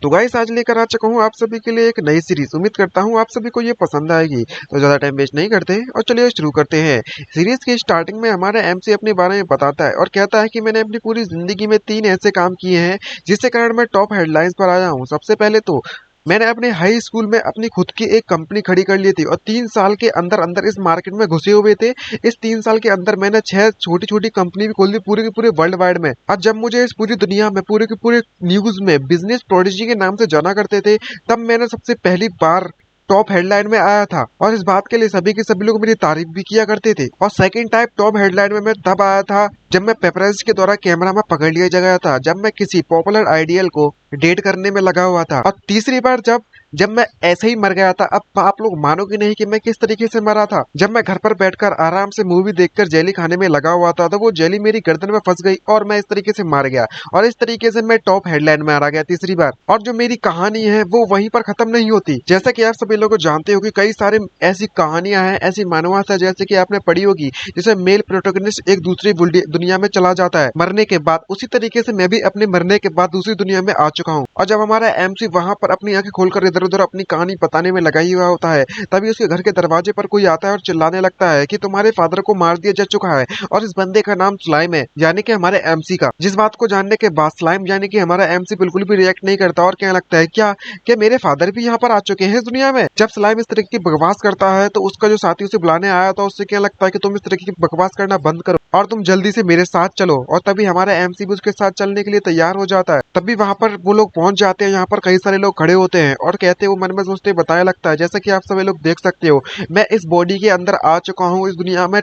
तो गाइस आज लेकर आ चुका हूँ आप सभी के लिए एक नई सीरीज। उम्मीद करता हूँ आप सभी को ये पसंद आएगी। तो ज्यादा टाइम वेस्ट नहीं करते और चलिए शुरू करते हैं। सीरीज की स्टार्टिंग में हमारा एमसी अपने बारे में बताता है और कहता है कि मैंने अपनी पूरी जिंदगी में 3 ऐसे काम किए हैं जिससे कारण मैं टॉप हेडलाइंस पर आया हूँ। सबसे पहले तो मैंने अपने हाई स्कूल में अपनी खुद की एक कंपनी खड़ी कर ली थी और 3 साल के अंदर अंदर इस मार्केट में घुसे हुए थे। इस 3 साल के अंदर मैंने 6 छोटी छोटी कंपनी भी खोल दी पूरे के पूरे वर्ल्ड वाइड में। और जब मुझे इस पूरी दुनिया में पूरे के पूरे न्यूज में बिजनेस प्रोडिजी के नाम से जाना करते थे, तब मैंने सबसे पहली बार टॉप हेडलाइन में आया था और इस बात के लिए सभी के सभी लोग मेरी तारीफ भी किया करते थे। और सेकंड टाइप टॉप हेडलाइन में मैं तब आया था जब मैं पेपराइज के द्वारा कैमरा में पकड़ लिया गया था, जब मैं किसी पॉपुलर आइडियल को डेट करने में लगा हुआ था। और तीसरी बार जब जब मैं ऐसे ही मर गया था। अब आप लोग मानोगे नहीं कि मैं किस तरीके से मरा था। जब मैं घर पर बैठकर आराम से मूवी देखकर जेली खाने में लगा हुआ था, तो वो जेली मेरी गर्दन में फंस गई और मैं इस तरीके से मार गया और इस तरीके से मैं टॉप हेडलाइन में आ गया तीसरी बार। और जो मेरी कहानी है वो वहीं पर खत्म नहीं होती। जैसा कि आप सभी लोग जानते हो कि कई सारे ऐसी कहानियां हैं, ऐसी मानवता है जैसे कि आपने पढ़ी होगी, जिसे मेल प्रोटोगनिस्ट एक दूसरी दुनिया में चला जाता है मरने के बाद। उसी तरीके से मैं भी अपने मरने के बाद दूसरी दुनिया में आ चुका हूँ। और जब हमारा एमसी वहां पर अपनी आंखें खोलकर इधर उधर अपनी कहानी बताने में लगा ही हुआ होता है, तभी उसके घर के दरवाजे पर कोई आता है और चिल्लाने लगता है कि तुम्हारे फादर को मार दिया जा चुका है। और इस बंदे का नाम स्लाइम है, यानी कि हमारे एमसी का। जिस बात को जानने के बाद स्लाइम यानी कि हमारा एमसी बिल्कुल भी रिएक्ट नहीं करता और क्या लगता है क्या मेरे फादर भी यहाँ पर आ चुके हैं इस दुनिया में। जब स्लाइम इस तरह की बकवास करता है तो उसका जो साथी उसे बुलाने आया था उससे क्या लगता है कि तुम इस तरह की बकवास करना बंद करो और तुम जल्दी से मेरे साथ चलो। और तभी हमारा एमसी भी उसके साथ चलने के लिए तैयार हो जाता है। तभी वहां पर वो लोग पहुंच जाते हैं। यहाँ पर कई सारे लोग खड़े होते हैं और कहते हैं, वो मन में सोचते बताया लगता है, जैसा कि आप सभी लोग देख सकते हो, मैं इस बॉडी के अंदर आ चुका हूँ इस दुनिया में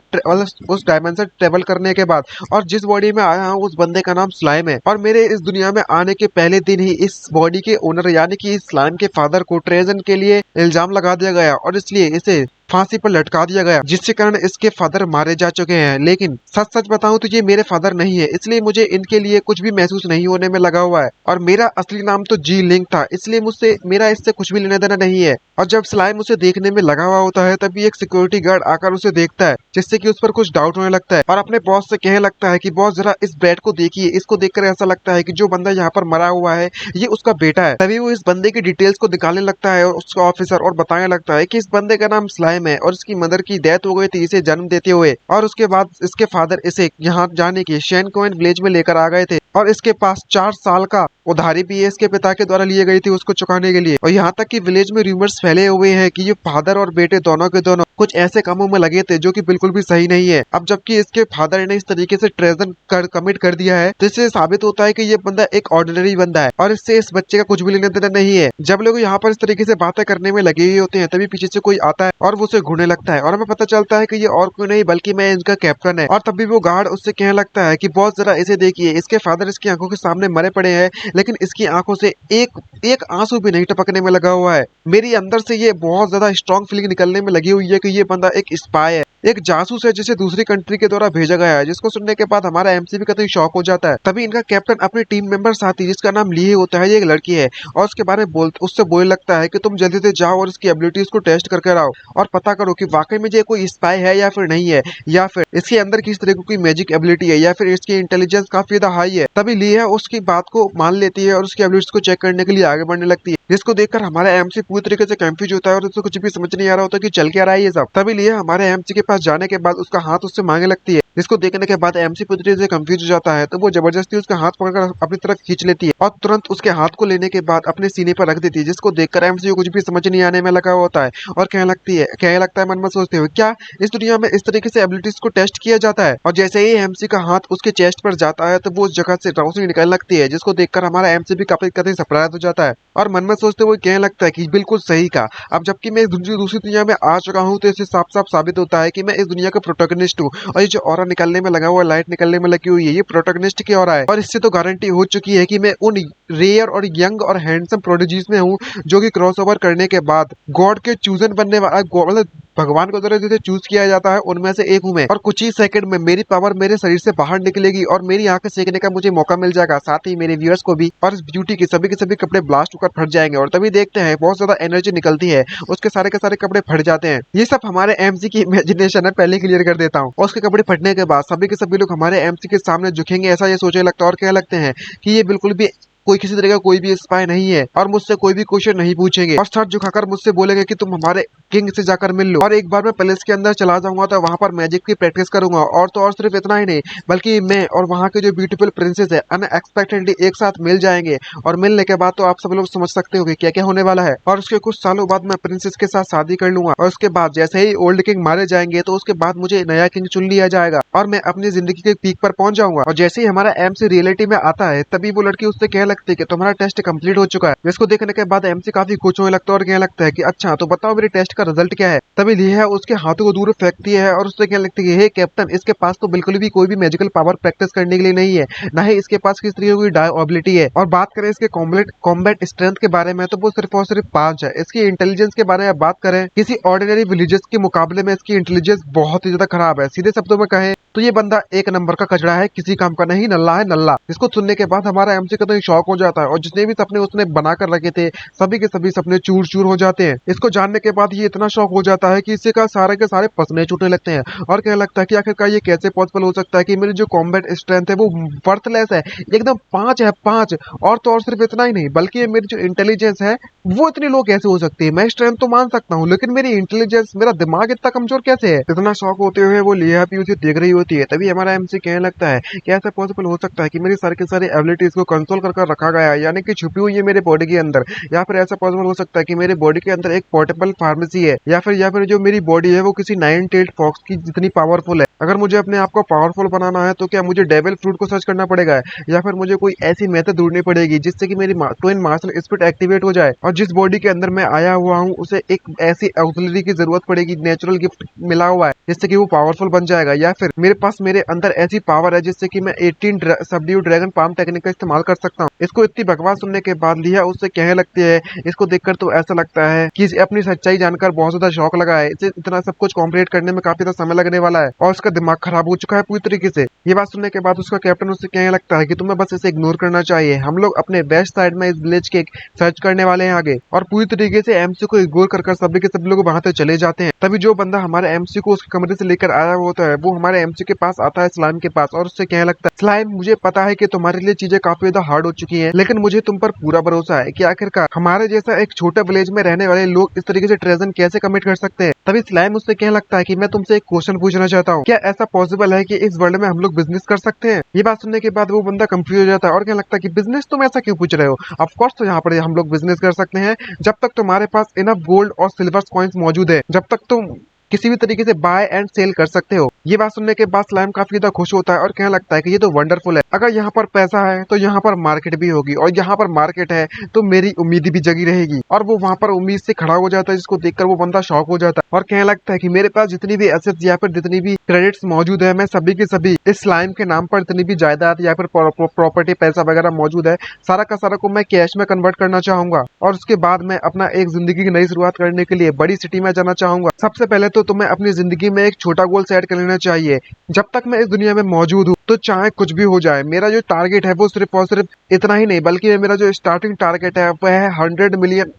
उस डायमेंशन ट्रेवल करने के बाद। और जिस बॉडी में आया हूँ उस बंदे का नाम स्लाइम है। और मेरे इस दुनिया में आने के पहले दिन ही इस बॉडी के ओनर यानी कि इस स्लाइम के फादर को ट्रेजन के लिए इल्जाम लगा दिया गया और इसलिए इसे फांसी पर लटका दिया गया, जिसके कारण इसके फादर मारे जा चुके हैं। लेकिन सच सच बताऊं तो ये मेरे फादर नहीं है, इसलिए मुझे इनके लिए कुछ भी महसूस नहीं होने में लगा हुआ है। और मेरा असली नाम तो जी लिंक था, इसलिए मुझसे मेरा इससे कुछ भी लेना देना नहीं है। और जब स्लाइम उसे देखने में लगा हुआ होता है, तभी एक सिक्योरिटी गार्ड आकर उसे देखता है, जिससे कि उस पर कुछ डाउट होने लगता है और अपने बॉस से कहने लगता है कि बॉस जरा इस बेड को देखिए, इसको देखकर ऐसा लगता है कि जो बंदा यहाँ पर मरा हुआ है ये उसका बेटा है। तभी वो इस बंदे की डिटेल्स को निकालने लगता है और उसका ऑफिसर और बताने लगता है कि इस बंदे का नाम स्लाइम है और इसकी मदर की डेथ हो गई थी इसे जन्म देते हुए। और उसके बाद इसके फादर इसे यहाँ जाने की शेन कोइन विलेज में लेकर आ गए थे और इसके पास 4 साल का उधारी भी है इसके पिता के द्वारा लिए गई थी उसको चुकाने के लिए। और यहाँ तक कि विलेज में रूमर्स फैले हुए हैं कि ये फादर और बेटे दोनों के दोनों कुछ ऐसे कामों में लगे थे जो कि बिल्कुल भी सही नहीं है। अब जबकि इसके फादर ने इस तरीके से ट्रेजन कमिट कर दिया है, तो इससे साबित होता है कि ये बंदा एक ऑर्डिनरी बंदा है और इससे इस बच्चे का कुछ भी लेना देना नहीं है। जब लोग यहाँ पर इस तरीके से बातें करने में लगे हुए होते हैं, तभी पीछे से कोई आता है और वो उसे घूरने लगता है और हमें पता चलता है कि ये और कोई नहीं बल्कि मैं इनका कैप्टन है। और तभी वो गार्ड उससे कहने लगता है कि बॉस जरा इसे देखिए, इसके फादर इसकी आंखों के सामने मरे पड़े हैं, लेकिन इसकी आंखों से एक एक आंसू भी नहीं टपकने में लगा हुआ है। मेरी अंदर से ये बहुत ज्यादा स्ट्रॉन्ग फीलिंग निकलने में लगी हुई है कि ये बंदा एक स्पाई है, एक जासूस है जिसे दूसरी कंट्री के द्वारा भेजा गया है। जिसको सुनने के बाद हमारा एमसी भी कतई शॉक हो जाता है। तभी इनका कैप्टन अपनी टीम मेंबर साथी जिसका नाम ली होता है, ये एक लड़की है, और उसके बारे में उससे बोलने लगता है कि तुम जल्दी से जाओ और इसकी एबिलिटीज को टेस्ट करके आओ और पता करो कि वाकई में ये कोई स्पाई है या फिर नहीं है, या फिर इसके अंदर किस तरह की मैजिक एबिलिटी है, या फिर इसकी इंटेलिजेंस काफी ज्यादा हाई है। तभी ली है उसकी बात को मान लेती है और उसकी एबिलिटीज को चेक करने के लिए आगे बढ़ने लगती है, जिसको देखकर हमारा एमसी पूरी तरीके से कंफ्यूज होता है और उसको कुछ भी समझ नहीं आ रहा होता कि चल क्या रहा है ये सब। तभी लिए हमारे एमसी के पास जाने के बाद उसका हाथ उससे मांगने लगती है, जिसको देखने के बाद एमसी पूरी तरीके से कंफ्यूज हो जाता है। तो वो जबरदस्ती उसका हाथ पकड़कर अपनी तरफ खींच लेती है और तुरंत उसके हाथ को लेने के बाद अपने सीने पर रख देती है, जिसको देखकर एमसी को कुछ भी समझ नहीं आने में लगा होता है और कहने लगता है मन में सोचते हुए, क्या इस दुनिया में इस तरीके से एबिलिटीज को टेस्ट किया जाता है। और जैसे ही एमसी का हाथ उसके चेस्ट पर जाता है तो वो उस जगह से रोशनी निकलने लगती है, जिसको देखकर हमारा एमसी भी काफी सरप्राइज हो जाता है और मन में सोचते हुए कहने लगता है कि बिल्कुल सही कहा, अब जबकि मैं दूसरी दुनिया में आ चुका हूँ तो इससे साफ साफ साबित होता है कि मैं इस दुनिया का प्रोटोगनिस्ट हूँ। और ये जो ऑरा निकलने में लगा हुआ है, लाइट निकलने में लगी हुई है, ये प्रोटोगनिस्ट की ऑरा है। और इससे तो गारंटी हो चुकी है कि मैं उन रेयर और यंग और हैंडसम प्रोडिजीज में हूँ जो कि क्रॉसओवर करने के बाद गॉड के चूजन बनने वाला, मतलब भगवान को द्वारा जिसे चूज किया जाता है उनमें से एक हूँ मैं। और कुछ ही सेकंड में मेरी पावर मेरे शरीर से बाहर निकलेगी और मेरी आंखें सेकने का मुझे मौका मिल जाएगा, साथ ही मेरे व्यूअर्स को भी। और इस ब्यूटी के सभी कपड़े ब्लास्ट होकर फट जाएंगे और तभी देखते हैं बहुत ज्यादा एनर्जी निकलती है, उसके सारे के सारे कपड़े फट जाते हैं। ये सब हमारे एमसी की इमेजिनेशन है, पहले क्लियर कर देता हूँ। और उसके कपड़े फटने के बाद सभी के सभी लोग हमारे एमसी के सामने झुकेंगे, ऐसा ये सोचने लगता है और कहने लगते हैं कि ये बिल्कुल भी कोई किसी तरह का कोई भी स्पाई नहीं है और मुझसे कोई भी क्वेश्चन नहीं पूछेंगे और सर झुकाकर मुझसे बोलेंगे कि तुम हमारे किंग से जाकर मिल लो। और एक बार मैं पैलेस के अंदर चला जाऊंगा तो वहां पर मैजिक की प्रैक्टिस करूंगा और तो और सिर्फ इतना ही नहीं बल्कि मैं और वहां के जो ब्यूटीफुल प्रिंसेस है अनएक्सपेक्टेडली एक साथ मिल जाएंगे और मिलने के बाद तो आप सब लोग समझ सकते हो कि क्या क्या होने वाला है। और उसके कुछ सालों बाद मैं प्रिंसेस के साथ शादी कर लूंगा और उसके बाद जैसे ही ओल्ड किंग मारे जाएंगे तो उसके बाद मुझे नया किंग चुन लिया जाएगा और मैं अपनी जिंदगी के पीक पर पहुंच जाऊंगा। और जैसे ही हमारा एमसी रियलिटी में आता है तभी वो लड़की उससे कहने लगती है कि तुम्हारा टेस्ट कंप्लीट हो चुका है। जिसको देखने के बाद एमसी काफी खुश होने लगता है और कहने लगता है कि अच्छा तो बताओ मेरे टेस्ट का रिजल्ट क्या है। तभी लिया उसके हाथों को दूर फेंकती है और उससे कहने लगती है हे कैप्टन, इसके पास तो बिल्कुल भी कोई भी मैजिकल पावर प्रैक्टिस करने के लिए नहीं है, ना ही इसके पास किस तरीके की डाई एबिलिटी है। और बात करें इसके कॉम्बैट स्ट्रेंथ के बारे में तो वो सिर्फ और सिर्फ 5 है। इसकी इंटेलिजेंस के बारे में बात करें किसी ऑर्डिनरी विलेजर्स के मुकाबले में इसकी इंटेलिजेंस बहुत ही ज्यादा खराब है। सीधे शब्दों में कहें तो ये बंदा एक नंबर का कचड़ा है, किसी काम का नहीं, नल्ला है नल्ला। इसको सुनने के बाद हमारा एमसी का तो शौक हो जाता है और जितने भी सपने उसने बना कर रखे थे सभी के सभी सपने चूर चूर हो जाते हैं। इसको जानने के बाद ये इतना शौक हो जाता है कि इससे का सारे के सारे पसने छूटने लगते हैं और कहने लगता है कि आखिरकार ये कैसे पॉसिबल हो सकता है कि मेरी जो कॉम्बैट स्ट्रेंथ है वो वर्थलेस है, एकदम 5 है 5। और तो और सिर्फ इतना ही नहीं बल्कि मेरी जो इंटेलिजेंस है वो इतनी लो कैसे हो सकती है। मैं स्ट्रेंथ तो मान सकता हूँ लेकिन मेरी इंटेलिजेंस, मेरा दिमाग इतना कमजोर कैसे है। इतना शौक होते हुए वो लिया भी उसे देख रही होती है तभी हमारा एमसी कहने लगता है कि ऐसा पॉसिबल हो सकता है कि मेरी सारी की सारी एबिलिटीज को कंट्रोल कर रखा गया है, यानी कि छुपी हुई है मेरे बॉडी के अंदर। या फिर ऐसा पॉसिबल हो सकता है कि मेरे बॉडी के अंदर एक पोर्टेबल फार्मेसी है या फिर जो मेरी बॉडी है वो किसी 9-tailed फॉक्स की जितनी पावरफुल है। अगर मुझे अपने आप को पावरफुल बनाना है तो क्या मुझे डेविल फ्रूट को सर्च करना पड़ेगा या फिर मुझे कोई ऐसी मेथड ढूंढनी पड़ेगी जिससे कि मेरी ट्विन मार्शल स्पिरिट एक्टिवेट हो जाए। और जिस बॉडी के अंदर मैं आया हुआ हूँ उसे एक ऐसी ऑक्सिलरी की जरूरत पड़ेगी, नेचुरल गिफ्ट मिला हुआ है जिससे कि वो पावरफुल बन जाएगा। या फिर मेरे पास मेरे अंदर ऐसी पावर है जिससे कि मैं 18 सबड्यू ड्रैगन पाम टेक्निक का इस्तेमाल कर सकता हूँ। इसको इतनी बकवास सुनने के बाद लिया उससे कहने लगती है, इसको देखकर तो ऐसा लगता है कि इसे अपनी सच्चाई जानकर बहुत ज्यादा शौक लगा है, इसे इतना सब कुछ कॉम्प्लीट करने में काफी ज्यादा समय लगने वाला है और उसका दिमाग खराब हो चुका है पूरी तरीके से। ये बात सुनने के बाद उसका कैप्टन उससे कहने लगता है कि तुम्हें बस इसे इग्नोर करना चाहिए, हम लोग अपने वेस्ट साइड में इस विलेज के सर्च करने वाले हैं आगे। और पूरी तरीके से एमसी को इग्नोर कर सभी के सभी लोग वहां से चले जाते हैं। तभी जो बंदा हमारे एमसी को उसके कमरे से लेकर आया होता है वो हमारे एमसी के पास आता है, स्लाइम के पास, और उससे कहने लगता है स्लाइम, मुझे पता है कि तुम्हारे लिए चीजें काफी ज्यादा हार्ड हो चुकी हैं लेकिन मुझे तुम पर पूरा भरोसा है कि आखिरकार हमारे जैसा एक छोटे विलेज में रहने वाले लोग इस तरीके से ट्रेजन कैसे कमिट कर सकते हैं। तभी स्लाइम उससे कहने लगता है कि मैं तुमसे एक क्वेश्चन पूछना चाहता हूँ, क्या ऐसा पॉसिबल है कि इस वर्ल्ड में हम लोग बिजनेस कर सकते हैं। ये बात सुनने के बाद वो बंदा कंफ्यूज हो जाता है और कहने लगता है कि बिजनेस तुम ऐसा क्यों पूछ रहे हो, ऑफ कोर्स तो यहाँ पर हम लोग बिजनेस कर सकते हैं जब तक तुम्हारे पास इनफ गोल्ड और सिल्वर कॉइन्स मौजूद है, जब तक तुम किसी भी तरीके से बाय एंड सेल कर सकते हो। ये बात सुनने के बाद स्लाइम काफी ज्यादा खुश होता है और कहने लगता है कि ये तो वंडरफुल है, अगर यहाँ पर पैसा है तो यहाँ पर मार्केट भी होगी और यहाँ पर मार्केट है तो मेरी उम्मीद भी जगी रहेगी। और वो वहाँ पर उम्मीद से खड़ा हो जाता है जिसको देखकर वो बंदा शॉक हो जाता है और कहने लगता है कि मेरे पास जितनी भी एसेट्स या फिर जितनी भी क्रेडिट्स मौजूद है मैं सभी के सभी इस स्लाइम के नाम पर जितनी भी जायदाद या फिर प्रॉपर्टी पैसा वगैरह मौजूद है सारा का सारा को मैं कैश में कन्वर्ट करना चाहूंगा और उसके बाद मैं अपना एक जिंदगी की नई शुरुआत करने के लिए बड़ी सिटी में जाना चाहूंगा। सबसे पहले तो तुम्हें अपनी जिंदगी में एक छोटा गोल सेट कर लेना चाहिए, जब तक मैं इस दुनिया में मौजूद हूँ तो चाहे कुछ भी हो जाए मेरा जो टारगेट है वो सिर्फ और सिर्फ इतना ही नहीं बल्कि मेरा जो स्टार्टिंग टारगेट है वह है 100 मिलियन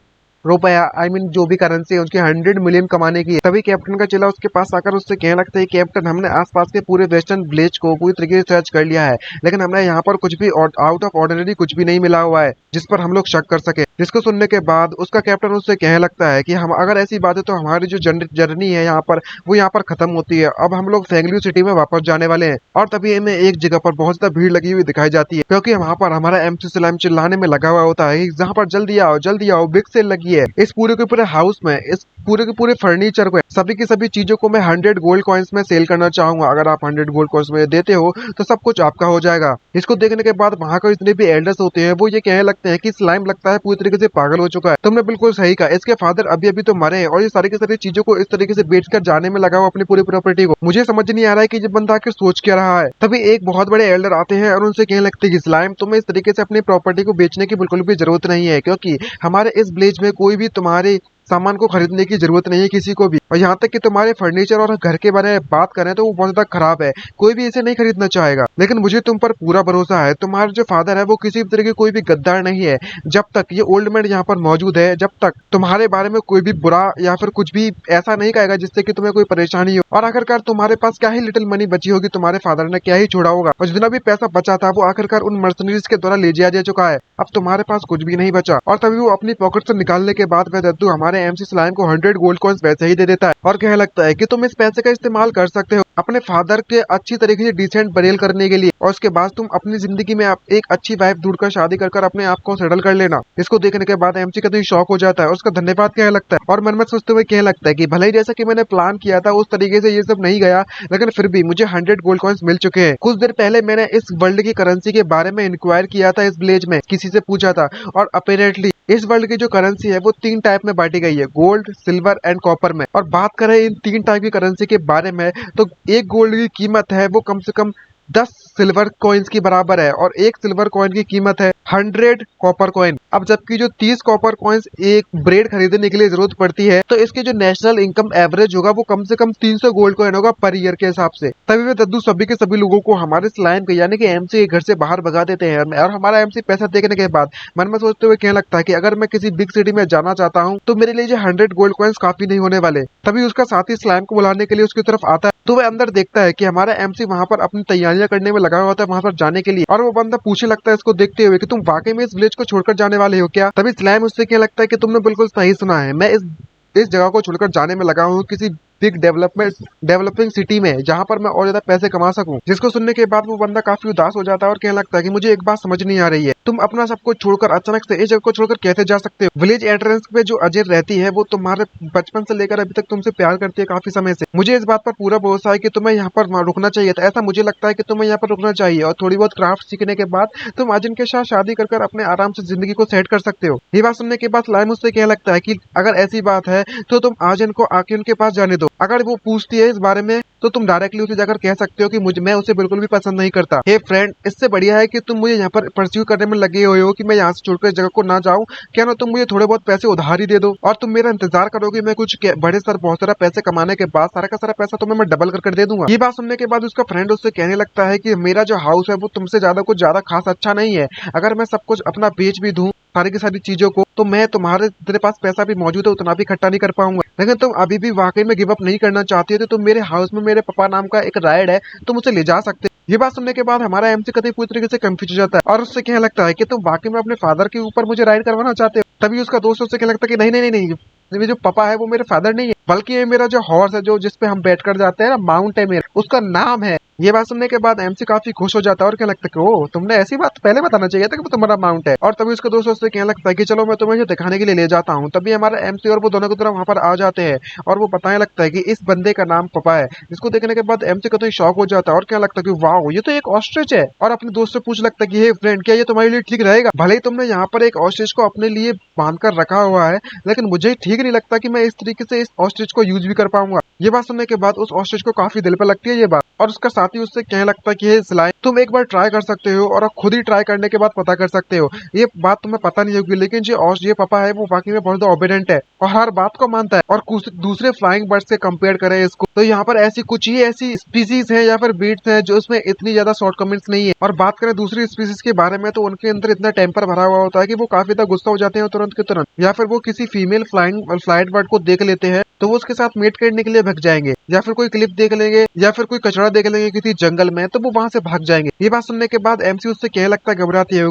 रुपया, आई मीन जो भी करेंसी है उसकी 100 मिलियन कमाने की है। तभी कैप्टन का चेला उसके पास आकर उससे कहने लगता है कैप्टन, हमने आसपास के पूरे वेस्टर्न विलेज को पूरी तरीके से सर्च कर लिया है लेकिन हमें यहाँ पर कुछ भी आउट ऑफ ऑर्डिनरी कुछ भी नहीं मिला हुआ है जिस पर हम लोग शक कर सके। जिसको सुनने के बाद उसका कैप्टन उससे कहने लगता है कि हम अगर ऐसी बात है तो हमारी जो जर्नी है यहाँ पर वो यहाँ पर खत्म होती है, अब हम लोग फेंगल्यू सिटी में वापस जाने वाले हैं। और तभी हमें एक जगह पर बहुत ज्यादा भीड़ लगी हुई दिखाई जाती है क्योंकि वहाँ पर हमारा एमसी स्लाइम चिल्लाने में लगा हुआ होता है जहाँ पर जल्दी आओ बिग सेल लगी है। इस पूरे के पूरे हाउस में, इस पूरे के पूरे फर्नीचर को, सभी की सभी चीजों को मैं 100 गोल्ड कॉइन्स में सेल करना चाहूंगा, अगर आप 100 गोल्ड कॉइन्स में देते हो तो सब कुछ आपका हो जाएगा। इसको देखने के बाद वहाँ का जितने भी एल्डर्स होते हैं वो ये कहने लगते हैं कि स्लाइम लगता है पूरी तरीके से पागल हो चुका है। तुमने बिल्कुल सही कहा, इसके फादर अभी अभी तो मरे हैं और ये सारी की सारी चीजों को इस तरीके से बेचकर जाने में लगा हुआ अपनी पूरी प्रॉपर्टी को। मुझे समझ नहीं आ रहा है कि ये बंदा आखिर सोच क्या रहा है। तभी एक बहुत बड़े एल्डर आते हैं और उनसे कहने लगते हैं कि स्लाइम, तुम्हें इस तरीके से अपनी प्रॉपर्टी को बेचने की बिल्कुल भी जरूरत नहीं है क्योंकि हमारे इस विलेज में कोई भी तुम्हारे सामान को खरीदने की जरूरत नहीं है किसी को भी। और यहाँ तक कि तुम्हारे फर्नीचर और घर के बारे में बात करें तो वो बहुत ज्यादा खराब है, कोई भी इसे नहीं खरीदना चाहेगा। लेकिन मुझे तुम पर पूरा भरोसा है, तुम्हारे जो फादर है वो किसी भी तरह की कोई भी गद्दार नहीं है। जब तक ये ओल्ड मैन यहाँ पर मौजूद है, जब तक तुम्हारे बारे में कोई भी बुरा या फिर कुछ भी ऐसा नहीं कहेगा जिससे कि तुम्हें कोई परेशानी हो। और आखिरकार तुम्हारे पास क्या ही लिटिल मनी बची होगी, तुम्हारे फादर ने क्या ही छोड़ा होगा, और जितना भी पैसा बचा था वो आखिरकार उन मर्सनरीज के द्वारा ले जा चुका है। अब तुम्हारे पास कुछ भी नहीं बचा। और तभी वो अपनी पॉकेट से निकालने के बाद वह दद्दू हमारे एमसी स्लाइम को 100 गोल्ड कॉइंस वैसे ही दे देता है और कहने लगता है कि तुम इस पैसे का इस्तेमाल कर सकते हो अपने फादर के अच्छी तरीके से डिसेंट बरेल करने के लिए, और उसके बाद तुम अपनी जिंदगी में एक अच्छी वाइफ ढूंढकर शादी कर अपने आप को सेटल कर लेना। इसको देखने के बाद एमसी का तो शॉक हो जाता है और उसका धन्यवाद कहने लगता है, और मन में सोचते हुए कहने लगता है कि भले ही जैसा कि मैंने प्लान किया था उस तरीके से ये सब नहीं गया, लेकिन फिर भी मुझे 100 गोल्ड कॉइंस मिल चुके हैं। कुछ देर पहले मैंने इस वर्ल्ड की करेंसी के बारे में इंक्वायर किया था, इस विलेज में किसी से पूछा था, और अपेरेंटली इस वर्ल्ड की जो करेंसी है वो 3 टाइप में बांटी गई है, गोल्ड, सिल्वर एंड कॉपर में। और बात करें इन 3 टाइप की करेंसी के बारे में तो एक गोल्ड की कीमत है वो कम से कम 10 सिल्वर कॉइन्स की बराबर है, और एक सिल्वर कॉइन की कीमत है 100 कॉपर कॉइन। अब जबकि जो 30 कॉपर कॉइन्स एक ब्रेड खरीदने के लिए जरूरत पड़ती है, तो इसकी जो नेशनल इनकम एवरेज होगा वो कम से कम 300 गोल्ड कॉइन होगा पर ईयर के हिसाब से। तभी वे दद्दू सभी के सभी लोगों को हमारे स्लाइम के यानी कि एमसी के घर से बाहर भगा देते हैं। और हमारा एमसी पैसा देखने के बाद मन में सोचते हुए कहने लगता है कि अगर मैं किसी बिग सिटी में जाना चाहता हूँ तो मेरे लिए 100 गोल्ड कॉइन्स काफी नहीं होने वाले। तभी उसका साथी स्लाइम को बुलाने के लिए उसकी तरफ आता है, तो वह अंदर देखता है कि हमारा एमसी वहां पर अपनी तैयारियां करने में लगा हुआ था वहां पर जाने के लिए। और वो बंदा पूछने लगता है इसको देखते हुए कि तुम वाकई में इस विलेज को छोड़कर जाने वाले हो क्या? तभी स्लैम उससे क्या लगता है कि तुमने बिल्कुल सही सुना है, मैं इस जगह को छोड़कर जाने में लगा हूँ किसी बिग डेवलपिंग सिटी में, जहाँ पर मैं और ज्यादा पैसे कमा सकूं। जिसको सुनने के बाद वो बंदा काफी उदास हो जाता है और कहने लगता है कि मुझे एक बात समझ नहीं आ रही है, तुम अपना सब कुछ छोड़कर अचानक से इस जगह को छोड़कर कैसे जा सकते हो? विलेज एंट्रेंस पे जो अजय रहती है वो तुम्हारे बचपन से लेकर अभी तक तुमसे प्यार करती है काफी समय से। मुझे इस बात पर पूरा भरोसा है कि तुम्हें यहाँ पर रुकना चाहिए था, ऐसा मुझे लगता है कि तुम्हें यहाँ पर रुकना चाहिए और थोड़ी बहुत क्राफ्ट सीखने के बाद तुम अजय के साथ शादी कर अपने आराम से जिंदगी को सेट कर सकते हो। ये बात सुनने के बाद स्लाइम उससे कहने लगता है कि अगर ऐसी बात है तो तुम आजन को आके उनके पास जाने दो। अगर वो पूछती है इस बारे में तो तुम डायरेक्टली उसे जाकर कह सकते हो कि मैं उसे बिल्कुल भी पसंद नहीं करता। हे फ्रेंड, इससे बढ़िया है कि तुम मुझे यहाँ पर परस्यू करने में लगे हुए हो कि मैं यहाँ से छोड़कर इस जगह को ना जाऊँ। क्या ना तुम मुझे थोड़े बहुत पैसे उधार ही दे दो और तुम मेरा इंतजार करोगे, मैं कुछ बड़े सर बहुत सारा पैसे कमाने के बाद सारा का सारा पैसा तुम्हें मैं डबल कर दे दूंगा। ये बात सुनने के बाद उसका फ्रेंड उससे कहने लगता है कि मेरा जो हाउस है वो तुमसे ज्यादा कुछ ज्यादा खास अच्छा नहीं है। अगर मैं सब कुछ अपना बेच भी दूं सारी की सारी चीजों को तो मैं तेरे पास पैसा भी मौजूद है उतना भी इकट्ठा नहीं कर पाऊंगा। लेकिन तुम अभी भी वाकई में गिव अप नहीं करना चाहती हो तो तुम मेरे हाउस में मेरे पापा नाम का एक राइड है, तुम उसे ले जा सकते। ये बात सुनने के बाद हमारा एमसी कतई पूरी तरीके से कंफ्यूज हो जाता है और उससे कहने लगता है कि तुम वाकई में अपने फादर के ऊपर मुझे राइड करवाना चाहते हो। तभी उसका दोस्त उससे कहने लगता है कि नहीं नहीं नहीं, ये जो पापा है वो मेरे फादर नहीं है, बल्कि ये मेरा जो हॉर्स है जो जिसपे हम बैठ कर जाते हैं ना, माउंट है मेरा, उसका नाम है। ये बात सुनने के बाद एमसी काफी खुश हो जाता है और क्या लगता है कि ओ तुमने ऐसी बात पहले बताना चाहिए था कि वो तुम्हारा माउंट है। और तभी उसका दोस्त उससे कहने लगता है कि चलो मैं तुम्हें दिखाने के लिए ले जाता हूँ। तभी हमारा एमसी और वो दोनों की तरफ वहां पर आ जाते हैं और वो बताने लगता है कि इस बंदे का नाम पपा है। जिसको देखने के बाद एमसी का तो शौक हो जाता है और क्या लगता है कि वाह ये तो एक ऑस्ट्रिच है। और अपने दोस्त से पूछ लगता है कि हे फ्रेंड, क्या ये तुम्हारे लिए ठीक रहेगा? भले ही तुमने यहाँ पर एक ऑस्ट्रिच को अपने लिए बांध कर रखा हुआ है, लेकिन मुझे ठीक नहीं लगता कि मैं इस तरीके से इस ऑस्ट्रिच को यूज भी कर पाऊंगा। ये बात सुनने के बाद उस ऑस्ट्रिच को काफी दिल पे लगती है ये बात, और उसका साथी उससे कहने लगता है कि हे स्लाइम, तुम एक बार ट्राई कर सकते हो और खुद ही ट्राई करने के बाद पता कर सकते हो। ये बात तुम्हें पता नहीं होगी, लेकिन ये पापा है वो वाकई में बहुत ज्यादा ओबीडेंट है और हर बात को मानता है। और कुछ दूसरे फ्लाइंग बर्ड्स से कंपेयर करें इसको तो यहाँ पर ऐसी कुछ ही ऐसी स्पीसीज है या फिर बीट्स है जो उसमें इतनी ज्यादा शॉर्ट कमेंट्स नहीं है। और बात करें दूसरी स्पीसीज के बारे में तो उनके अंदर इतना टेम्पर भरा हुआ होता है कि वो काफी ज्यादा गुस्सा हो जाते हैं तुरंत के तुरंत, या फिर वो किसी फीमेल फ्लाइट बर्ड को देख लेते हैं तो वो उसके साथ मेट करने के लिए भग जाएंगे, या फिर कोई क्लिप देख लेंगे या फिर कोई कचरा देख लेंगे किसी जंगल में तो वो वहां से भाग जाएंगे। ये बात सुनने के बाद एमसी उससे कहने लगता है घबराती है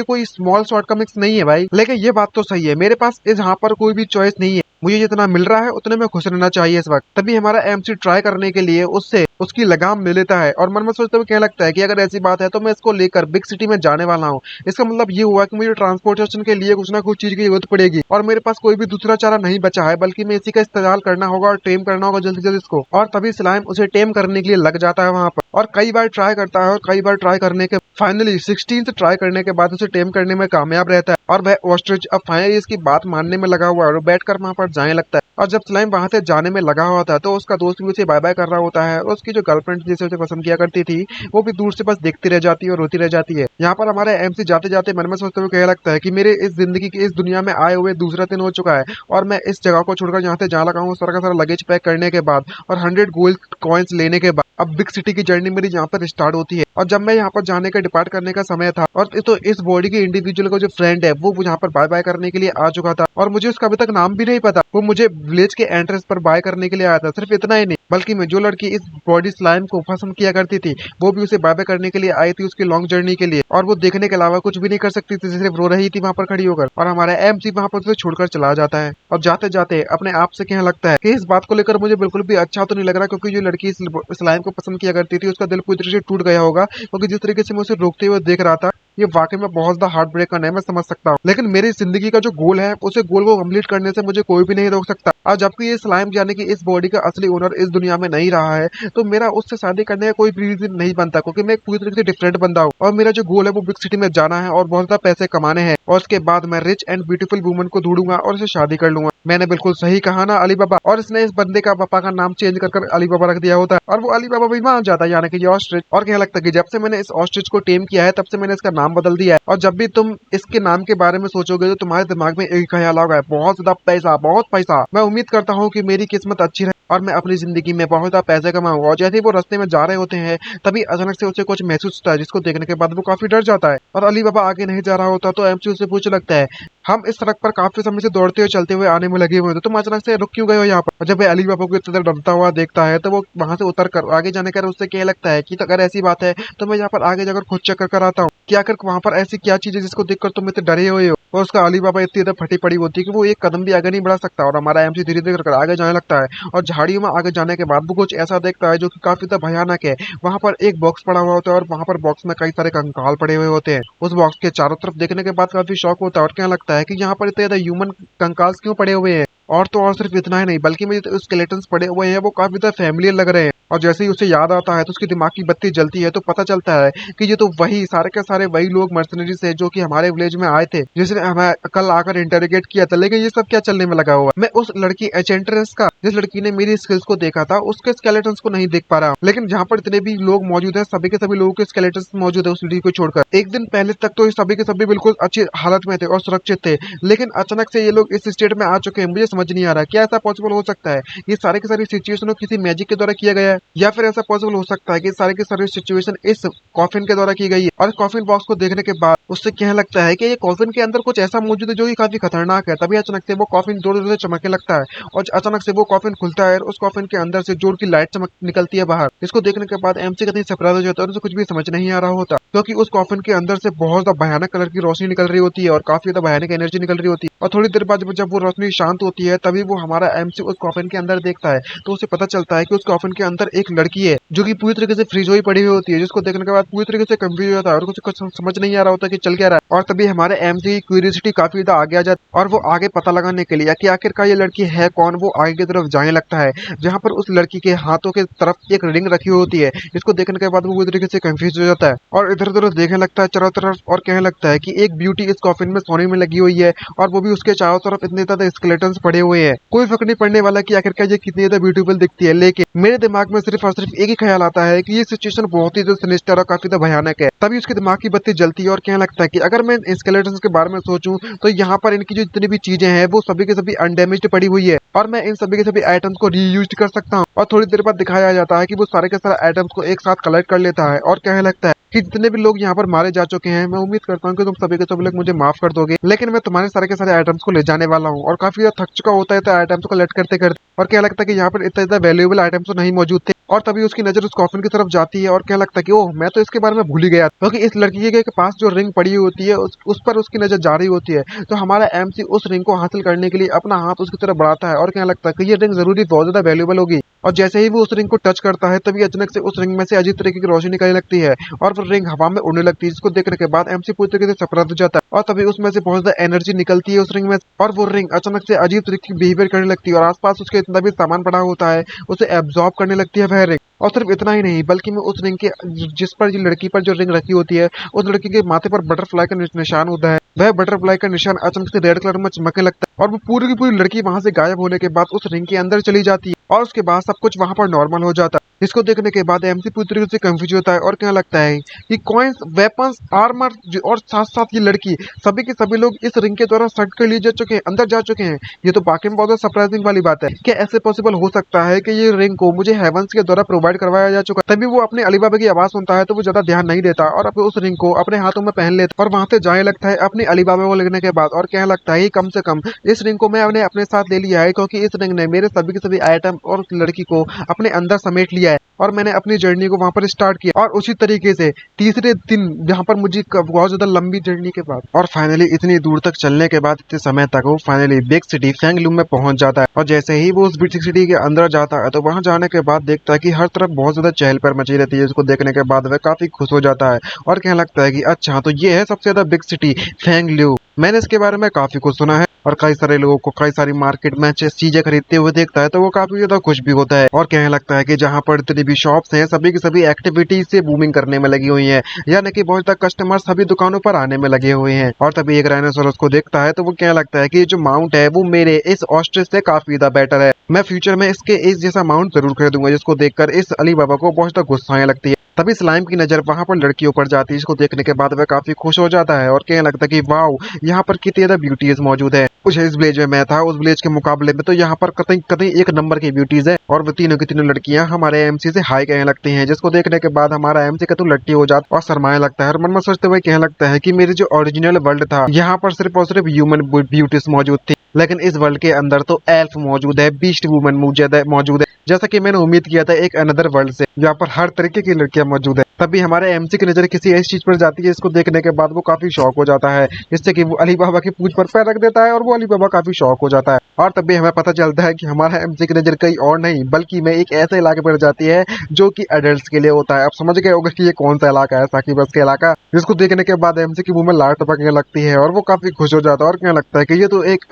कोई स्मॉल शॉर्ट कमिक्स नहीं है भाई, लेकिन ये बात तो सही है, मेरे पास इस यहाँ पर कोई भी चॉइस नहीं है, मुझे जितना मिल रहा है उतने में खुश रहना चाहिए इस वक्त। तभी हमारा एमसी ट्राई करने के लिए उससे उसकी लगाम ले लेता है और मन में सोचते हुए कहने लगता है कि अगर ऐसी बात है तो मैं इसको लेकर बिग सिटी में जाने वाला हूँ। इसका मतलब ये हुआ कि मुझे ट्रांसपोर्टेशन के लिए कुछ ना कुछ चीज की जरूरत पड़ेगी और मेरे पास कोई भी दूसरा चारा नहीं बचा है, बल्कि मैं इसी का इस्तेमाल करना होगा और टेम करना होगा जल्दी जल्दी इसको। और तभी स्लाइम उसे टेम करने के लिए लग जाता है वहां पर और कई बार ट्राई करता है और कई बार ट्राई करने के फाइनली 16 से ट्राई करने के बाद उसे टेम करने में कामयाब रहता है और वह ऑस्ट्रिच अब फाइनली इसकी बात मानने में लगा हुआ है और बैठकर वहां पर जाने लगता है। और जब स्लाइम वहां से जाने में लगा होता है तो उसका दोस्त भी उसे बाय बाय कर रहा होता है और उसकी जो गर्लफ्रेंड जिसे उसे पसंद किया करती थी वो भी दूर से बस देखती रह जाती है और रोती रह जाती है। यहाँ पर हमारे एमसी जाते जाते मन में सोचते हुए कहने लगता है कि मेरे इस जिंदगी की इस दुनिया में आए हुए दूसरा दिन हो चुका है और मैं इस जगह को छोड़कर यहाँ से जहाँ लगा हूँ सारा का सारा लगेज पैक करने के बाद और 100 गोल्ड कॉइन्स लेने के बाद अब बिग सिटी की जर्नी मेरी यहाँ पर स्टार्ट होती है। और जब मैं यहाँ पर जाने का डिपार्ट करने का समय था और तो इस बॉडी के इंडिविजुअल का जो फ्रेंड है वो यहाँ पर बाय बाय करने के लिए आ चुका था और मुझे उसका अभी तक नाम भी नहीं पता। वो मुझे विलेज के एंट्रेंस पर बाय करने के लिए आया था। सिर्फ इतना ही नहीं बल्कि मैं जो लड़की इस बॉडी स्लाइम को पसंद किया करती थी वो भी उसे बाय बाय करने के लिए आई थी उसकी लॉन्ग जर्नी के लिए और वो देखने के अलावा कुछ भी नहीं कर सकती थी, सिर्फ रो रही थी वहां पर खड़ी होकर। और हमारा एमसी वहां पर उसे छोड़कर चला जाता है और जाते जाते अपने आप से कहने लगता है कि इस बात को लेकर मुझे बिल्कुल भी अच्छा तो नहीं लग रहा क्योंकि जो लड़की इस स्लाइम को पसंद किया करती थी उसका दिल पूरी तरह से टूट गया होगा क्योंकि जिस तरीके से मैं उसे रोकते हुए देख रहा था ये वाकई में बहुत ज्यादा हार्ट ब्रेक है। मैं समझ सकता हूँ लेकिन मेरी जिंदगी का जो गोल है उसे गोल को कंप्लीट करने से मुझे कोई भी नहीं रोक सकता। और जबकि ये स्लाइम यानी कि इस बॉडी का असली ओनर इस दुनिया में नहीं रहा है तो मेरा उससे शादी करने का कोई भी रीजन नहीं बनता क्योंकि मैं एक पूरी तरीके से डिफरेंट बंदा हूँ और मेरा जो गोल है वो बिग सिटी में जाना है और बहुत ज्यादा पैसे कमाने हैं और उसके बाद मैं रिच एंड ब्यूटीफुल वुमन को ढूंढूंगा और उसे शादी कर लूंगा। मैंने बिल्कुल सही कहा ना अली बाबा। और इसने इस बंदे का पापा का नाम चेंज कर अली बाबा रख दिया होता है और वो अली बाबा भी मान जाता है यानी कि ये ऑस्ट्रिच। और कहने लगता है कि जब से मैंने इस ऑस्ट्रिच को टेम किया है तब से मैंने इसका नाम बदल दिया है और जब भी तुम इसके नाम के बारे में सोचोगे तो तुम्हारे दिमाग में एक ख्याल होगा बहुत ज्यादा पैसा, बहुत पैसा। मैं उम्मीद करता हूँ कि मेरी किस्मत अच्छी रहे और मैं अपनी जिंदगी में बहुत ज्यादा पैसे कमाऊंगा। और जैसे ही वो रास्ते में जा रहे होते हैं तभी अचानक से उसे कुछ महसूस होता है जिसको देखने के बाद वो काफी डर जाता है और अली बाबा आगे नहीं जा रहा होता तो एमसी उससे पूछने लगता है हम इस सड़क पर काफी समय से दौड़ते हुए चलते हुए आने में लगे हुए थे, तुम अचानक से रुक क्यों गए हो यहाँ पर। और जब वह अली बाबा को इतना डरता हुआ देखता है तो वो वहां से उतर कर आगे जाने का उससे कहने लगता है कि तो अगर ऐसी बात है तो मैं यहाँ पर आगे जाकर खुद चेक कर आता हूँ कि आखिर वहां पर ऐसी क्या चीज है जिसको देखकर तुम इतने डरे हुए हो। और उसका अली बाबा इतनी ज्यादा फटी पड़ी होती है कि वो एक कदम भी आगे नहीं बढ़ा सकता और हमारा एमसी धीरे धीरे कर आगे जाने लगता है और झाड़ियों में आगे जाने के बाद वो कुछ ऐसा देखता है जो कि काफी ज्यादा भयानक है। वहां पर एक बॉक्स पड़ा हुआ होता है और वहां पर बॉक्स में कई सारे कंकाल पड़े हुए होते हैं। उस बॉक्स के चारों तरफ देखने के बाद काफी शौक होता है और क्या लगता है कि यहाँ पर इतने ज्यादा ह्यूमन कंकाल क्यों पड़े हुए हैं। और तो और सिर्फ इतना ही नहीं बल्कि में जो स्केलेटन्स पड़े हुए हैं वो काफी ज्यादा फैमिलियर लग रहे हैं। और जैसे ही उसे याद आता है तो उसकी दिमाग की बत्ती जलती है तो पता चलता है कि ये तो वही सारे के सारे वही लोग मर्सनरीज है जो कि हमारे विलेज में आए थे जिसने हमें कल आकर इंटरोगेट किया था। लेकिन ये सब क्या चलने में लगा हुआ है। मैं उस लड़की एचेंट्रेस का जिस लड़की ने मेरी स्किल्स को देखा था उसके स्केलेटन्स को नहीं देख पा रहा हूँ। लेकिन जहाँ पर इतने भी लोग मौजूद है सभी के सभी लोगों के स्केलेटन्स मौजूद है उस लड़की को छोड़कर। एक दिन पहले तक तो ये सभी के सभी बिल्कुल अच्छी हालत में थे और सुरक्षित थे लेकिन अचानक से ये लोग इस स्टेट में आ चुके हैं। मुझे समझ नहीं आ रहा क्या ऐसा पॉसिबल हो सकता है। ये सारे के सारे सिचुएशन किसी मैजिक के द्वारा किया गया है या फिर ऐसा पॉसिबल हो सकता है कि सारे के सारे सिचुएशन इस कॉफिन के द्वारा की गई है। और कॉफिन बॉक्स को देखने के बाद उससे कहने लगता है कि ये कॉफिन के अंदर कुछ ऐसा मौजूद है जो कि काफी खतरनाक है। तभी अचानक से वो कॉफिन जोर जोर से चमकने लगता है और अचानक से वो कॉफिन खुलता है और उस कॉफिन के अंदर से जोर की लाइट चमक निकलती है बाहर। इसको देखने के बाद एमसी कहीं सरप्राइज हो जाता है और उसे कुछ भी समझ नहीं आ रहा होता क्योंकि उस कॉफिन के अंदर से बहुत ज्यादा भयानक कलर की रोशनी निकल रही होती है और काफी ज्यादा भयानक एनर्जी निकल रही होती है। और थोड़ी देर बाद जब वो रोशनी शांत होती है तभी वो हमारा एमसी उस कॉफिन के अंदर देखता है तो उसे पता चलता है कि उस कॉफिन के अंदर एक लड़की है जो कि पूरी तरीके से फ्रीज हुई पड़ी हुई होती है जिसको देखने के बाद पूरी तरीके से कंफ्यूज होता है और कुछ समझ नहीं आ रहा होता कि चल क्या रहा है। और तभी हमारे एमसी की क्यूरियोसिटी काफी ज्यादा आगे आ जाती है और वो आगे पता लगाने के लिए कि आखिरकार ये लड़की है कौन वो आगे की तरफ जाने लगता है जहाँ पर उस लड़की के हाथों के तरफ एक रिंग रखी होती है जिसको देखने के बाद वो पूरी तरीके से कंफ्यूज हो जाता है और इधर उधर देखने लगता है चारों तरफ और कहने लगता है कि एक ब्यूटी इस कॉफिन में सोने में लगी हुई है और वो भी उसके चारों तरफ इतने ज्यादा स्केलेटन्स पड़े हुए हैं। कोई फर्क नहीं पड़ने वाला कि आखिरकार ये कितनी ज्यादा ब्यूटीफुल दिखती है लेकिन मेरे दिमाग में सिर्फ और सिर्फ एक ही ख्याल आता है कि ये सिचुएशन बहुत ही सिनिस्टर और काफी ज्यादा भयानक है। तभी उसके दिमाग की बत्ती जलती है और कहने लगता है कि अगर मैं स्केलेटन्स के बारे में सोचूं तो यहाँ पर इनकी जो जितनी भी चीजें हैं वो सभी के सभी अनडैमेज्ड पड़ी हुई है और मैं इन सभी के सभी आइटम्स को रीयूज कर सकता हूँ। और थोड़ी देर बाद दिखाया जाता है कि वो सारे के सारे आइटम्स को एक साथ कलेक्ट कर लेता है और कहने लगता है कि जितने भी लोग यहाँ पर मारे जा चुके हैं मैं उम्मीद करता हूँ कि तुम सभी के सभी लोग मुझे माफ कर दोगे लेकिन मैं तुम्हारे सारे के सारे आइटम्स को ले जाने वाला हूँ। और काफी ज्यादा थक चुका होता है तो आइटम्स को कलेक्ट करते करते और क्या लगता है कि यहाँ पर इतने ज्यादा वैल्यूएबल आइटम्स तो नहीं मौजूद थे। और तभी उसकी नजर उस कॉफिन की तरफ जाती है और क्या लगता है कि ओह मैं तो इसके बारे में भूल ही गया क्योंकि इस लड़की के पास जो रिंग पड़ी होती है उस पर उसकी नजर जा रही होती है। तो हमारा एमसी उस रिंग को हासिल करने के लिए अपना हाथ उसकी तरफ बढ़ाता है और क्या लगता है कि ये रिंग जरूरी बहुत ज्यादा वैल्यूएबल होगी। और जैसे ही वो उस रिंग को टच करता है तभी अचानक से उस रिंग में से अजीब तरीके की रोशनी निकलने लगती है और वो रिंग हवा में उड़ने लगती है जिसको देखने के बाद एमसी पूरी तरीके से सरप्राइज हो जाता है। और तभी उसमें से बहुत ज्यादा एनर्जी निकलती है उस रिंग में और वो रिंग अचानक से अजीब तरीके की बिहेवियर करने लगती है और आसपास उसके इतना भी सामान पड़ा होता है उसे एब्जॉर्ब करने लगती है वह रिंग। और सिर्फ इतना ही नहीं बल्कि मैं उस रिंग के जिस पर ये लड़की पर जो रिंग रखी होती है उस लड़की के माथे पर बटरफ्लाई का निशान होता है, वह बटरफ्लाई का निशान अचानक से रेड कलर में चमकने लगता है और वो पूरी की पूरी लड़की वहां से गायब होने के बाद उस रिंग के अंदर चली जाती है और उसके बाद सब कुछ वहां पर नॉर्मल हो जाता है। इसको देखने के बाद एमसी पूरी तरीके से कंफ्यूज होता है और क्या लगता है कि कॉइन्स, वेपन्स, आर्मर और साथ साथ ये लड़की, सभी के सभी लोग इस रिंग के द्वारा सर्च कर लिए जा चुके हैं, अंदर जा चुके हैं। ये तो वाकई में बहुत सरप्राइजिंग वाली बात है। क्या ऐसे पॉसिबल हो सकता है कि ये रिंग को मुझे हेवंस के द्वारा प्रोवाइड करवाया जा चुका? तभी वो अपने अलीबाबा की आवाज सुनता है तो वो ज्यादा ध्यान नहीं देता और अपने उस रिंग को अपने हाथों में पहन लेता और वहां से जाने लगता है अपने अलीबाबा को लेने के बाद। और क्या लगता है कम से कम इस रिंग को मैंने अपने साथ ले लिया है क्योंकि इस रिंग ने मेरे सभी के सभी आइटम और उस लड़की को अपने अंदर समेट लिया है और मैंने अपनी जर्नी को वहां पर स्टार्ट किया। और उसी तरीके से तीसरे दिन जहां पर मुझे बहुत ज्यादा लंबी जर्नी के बाद और फाइनली इतनी दूर तक चलने के बाद इतने समय तक वो फाइनली बिग सिटी फैंगलूम में पहुंच जाता है। और जैसे ही वो उस बिग सिटी के अंदर जाता है तो वहां जाने के बाद देखता है कि हर तरफ बहुत ज्यादा चहल पहल मची रहती है। इसको देखने के बाद वह काफी खुश हो जाता है और कहने लगता है कि अच्छा तो ये है सबसे ज्यादा बिग सिटी फैंगलूम, मैंने इसके बारे में काफी कुछ सुना है। और कई सारे लोगों को कई सारी मार्केट में चीजें खरीदते हुए देखता है तो वो काफी ज्यादा खुश भी होता है और कहने लगता है कि जहां पर इतनी भी शॉप्स हैं सभी की सभी एक्टिविटी से बूमिंग करने में लगी हुई हैं, यानी कि बहुत ज्यादा कस्टमर सभी दुकानों पर आने में लगे हुए हैं। और तभी एक राइनोसोरस को देखता है तो वो कहने लगता है कि जो माउंट है वो मेरे इस ऑस्ट्रिच से काफी ज्यादा बेटर है, मैं फ्यूचर में इसके इस जैसा माउंट जरूर खरीदूंगा। जिसको देखकर इस अली बाबा को बहुत ज्यादा गुस्सा आने लगती है। तभी स्लाइम की नजर वहां पर लड़कियों पर जाती है। इसको देखने के बाद वह काफी खुश हो जाता है और कहने लगता है कि वाओ यहाँ पर कितनी ज्यादा ब्यूटीज मौजूद है। कुछ इस विलेज में मैं था, उस विलेज के मुकाबले में तो यहाँ पर कतई कतई एक नंबर की ब्यूटीज है और वो तीनों की तीनों लड़कियां हमारे एमसी से हाई कहने लगती हैं। जिसको देखने के बाद हमारा एमसी का तो लट्टी हो जाता और शर्माने लगता है और मन में सोचते हुए कहने लगता है कि मेरे जो ओरिजिनल वर्ल्ड था यहाँ पर सिर्फ और सिर्फ ह्यूमन ब्यूटीज मौजूद थी, लेकिन इस वर्ल्ड के अंदर तो एल्फ मौजूद है, बीस्ट वुमन मौजूद है, जैसा कि मैंने उम्मीद किया था एक अनदर वर्ल्ड से, यहाँ पर हर तरीके की लड़कियां मौजूद है। तभी हमारे एमसी की नजर किसी ऐसी चीज पर जाती है इसको देखने के बाद वो काफी शौक हो जाता है, जिससे कि वो अली बाबा की पूंछ पर पैर रख देता है और वो अली बाबा काफी शौक हो जाता है। और तभी हमें पता चलता है कि हमारा एमसी की नजर कहीं और नहीं बल्कि में एक ऐसे इलाके पर जाती है जो कि एडल्ट्स के लिए होता है। आप समझ गए होगा कि ये कौन सा इलाका है, साकिबस का इलाका। जिसको देखने के बाद एमसी की मुंह में लार टपकने लगती है और वो काफी खुश हो जाता है और क्या लगता है कि ये तो एक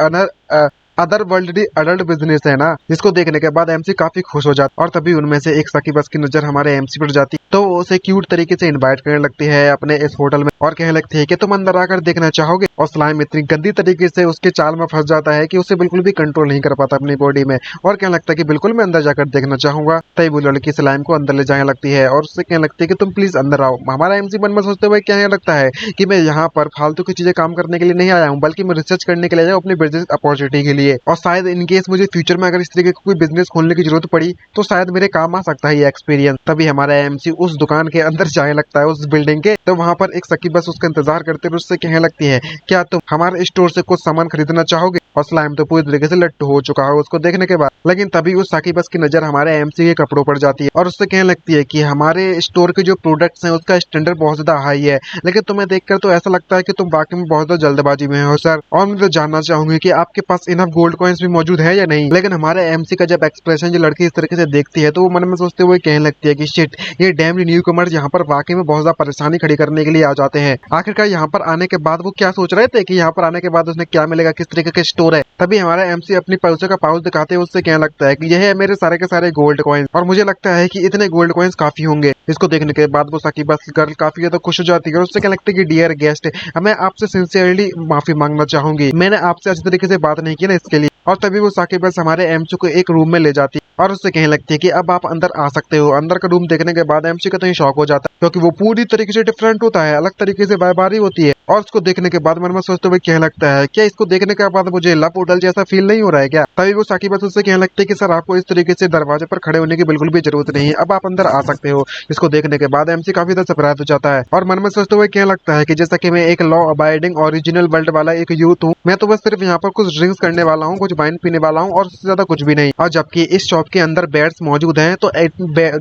अदर वर्ल्ड अडल्ट बिजनेस है ना। जिसको देखने के बाद एमसी काफी खुश हो जाता और तभी उनमें से एक साकिबस की नजर हमारे एमसी पर जाती तो वो उसे क्यूट तरीके से इनवाइट करने लगती है अपने इस होटल में और कहने लगती है कि तुम अंदर आकर देखना चाहोगे। और स्लाइम इतनी गंदी तरीके से उसके चाल में फंस जाता है कि उसे बिल्कुल भी कंट्रोल नहीं कर पाता अपनी बॉडी में और कहने लगता है कि बिल्कुल मैं अंदर जाकर देखना चाहूंगा। तभी वो लड़की स्लाइम को अंदर ले जाने लगती है और उससे कहने लगती है कि तुम प्लीज अंदर आओ। हमारा एमसी मन में सोचते हुए कहने लगता है कि मैं यहाँ पर फालतू की चीजें काम करने के लिए नहीं आया हूँ बल्कि मैं रिसर्च करने के लिए आया हूँ अपनी बिजनेस अपॉर्चुनिटी के लिए। और शायद इनकेस मुझे फ्यूचर में अगर इस तरीके का कोई बिजनेस खोलने की जरूरत पड़ी तो शायद मेरे काम आ सकता है ये एक्सपीरियंस। तभी हमारा एमसी उस दुकान के अंदर जाने लगता है उस बिल्डिंग के। तो वहां पर एक साकिबस उसका इंतजार करते हुए उससे कहने लगती है क्या तुम हमारे स्टोर से कुछ सामान खरीदना चाहोगे। और स्लाइम तो पूरी तरीके से लट्टू हो चुका है उसको देखने के बाद, लेकिन तभी उस साकिबस की नजर हमारे एमसी के कपड़ों पर जाती है और उससे कहने लगती है कि हमारे स्टोर के जो प्रोडक्ट्स हैं उसका स्टैंडर्ड बहुत ज्यादा हाई है, लेकिन तुम्हें देखकर तो ऐसा लगता है कि तुम वाकई में बहुत ज्यादा जल्दबाजी में हो सर। और मैं तो जानना चाहूंगी कि आपके पास इनफ गोल्ड कॉइन्स भी मौजूद है या नहीं। लेकिन हमारे एमसी का जब एक्सप्रेशन जो लड़की इस तरीके से देखती है तो वो मन में सोचते हुए कहने लगती है कि शिट ये डैम न्यू कमर्स यहाँ पर वाकई में बहुत ज्यादा परेशानी खड़ी करने के लिए आ जाते हैं। आखिरकार यहाँ पर आने के बाद वो क्या सोच रहे थे कि यहाँ पर आने के बाद उसने क्या मिलेगा, किस तरीके का स्टोर है। तभी हमारा एमसी अपनी पैसों का पाउच दिखाते हुए उससे कहने लगता है कि यह है मेरे सारे के सारे गोल्ड कॉइन्स और मुझे लगता है कि इतने गोल्ड कॉइन्स काफी होंगे। इसको देखने के बाद वो साकिबस गर्ल काफी ज्यादा खुश हो जाती है और उससे कहने लगता है कि डियर गेस्ट मैं आपसे सिंसियरली माफी मांगना चाहूंगी, मैंने आपसे अच्छी तरीके से बात नहीं की ना इसके लिए। और तभी वो साकिबस हमारे एमसी को एक रूम में ले जाती है और उससे कहने लगती है कि अब आप अंदर आ सकते हो। अंदर का रूम देखने के बाद एमसी का तो शौक हो जाता है क्योंकि वो पूरी तरीके से डिफरेंट होता है, अलग तरीके से बारी होती है। और उसको देखने के बाद मन में सोचते हुए कहने लगता है क्या इसको देखने के बाद मुझे लव होटल जैसा फील नहीं हो रहा है क्या। तभी वो साकिबस उससे कहने लगती है कि सर आपको इस तरीके से दरवाजे पर खड़े होने की बिल्कुल भी जरूरत नहीं है, अब आप अंदर आ सकते हो। इसको देखने के बाद एमसी काफी ज्यादा सरप्राइज हो जाता है और मन में सोचते हुए कहने लगता है कि जैसा कि मैं एक लॉ अबाइडिंग ओरिजिनल वर्ल्ड वाला एक यूथ हूँ, मैं तो बस सिर्फ यहाँ पर कुछ ड्रिंक्स करने वाला हूँ, कुछ वाइन पीने वाला हूँ और उससे ज्यादा कुछ भी नहीं। और जबकि इस शॉप के अंदर बेड्स मौजूद हैं तो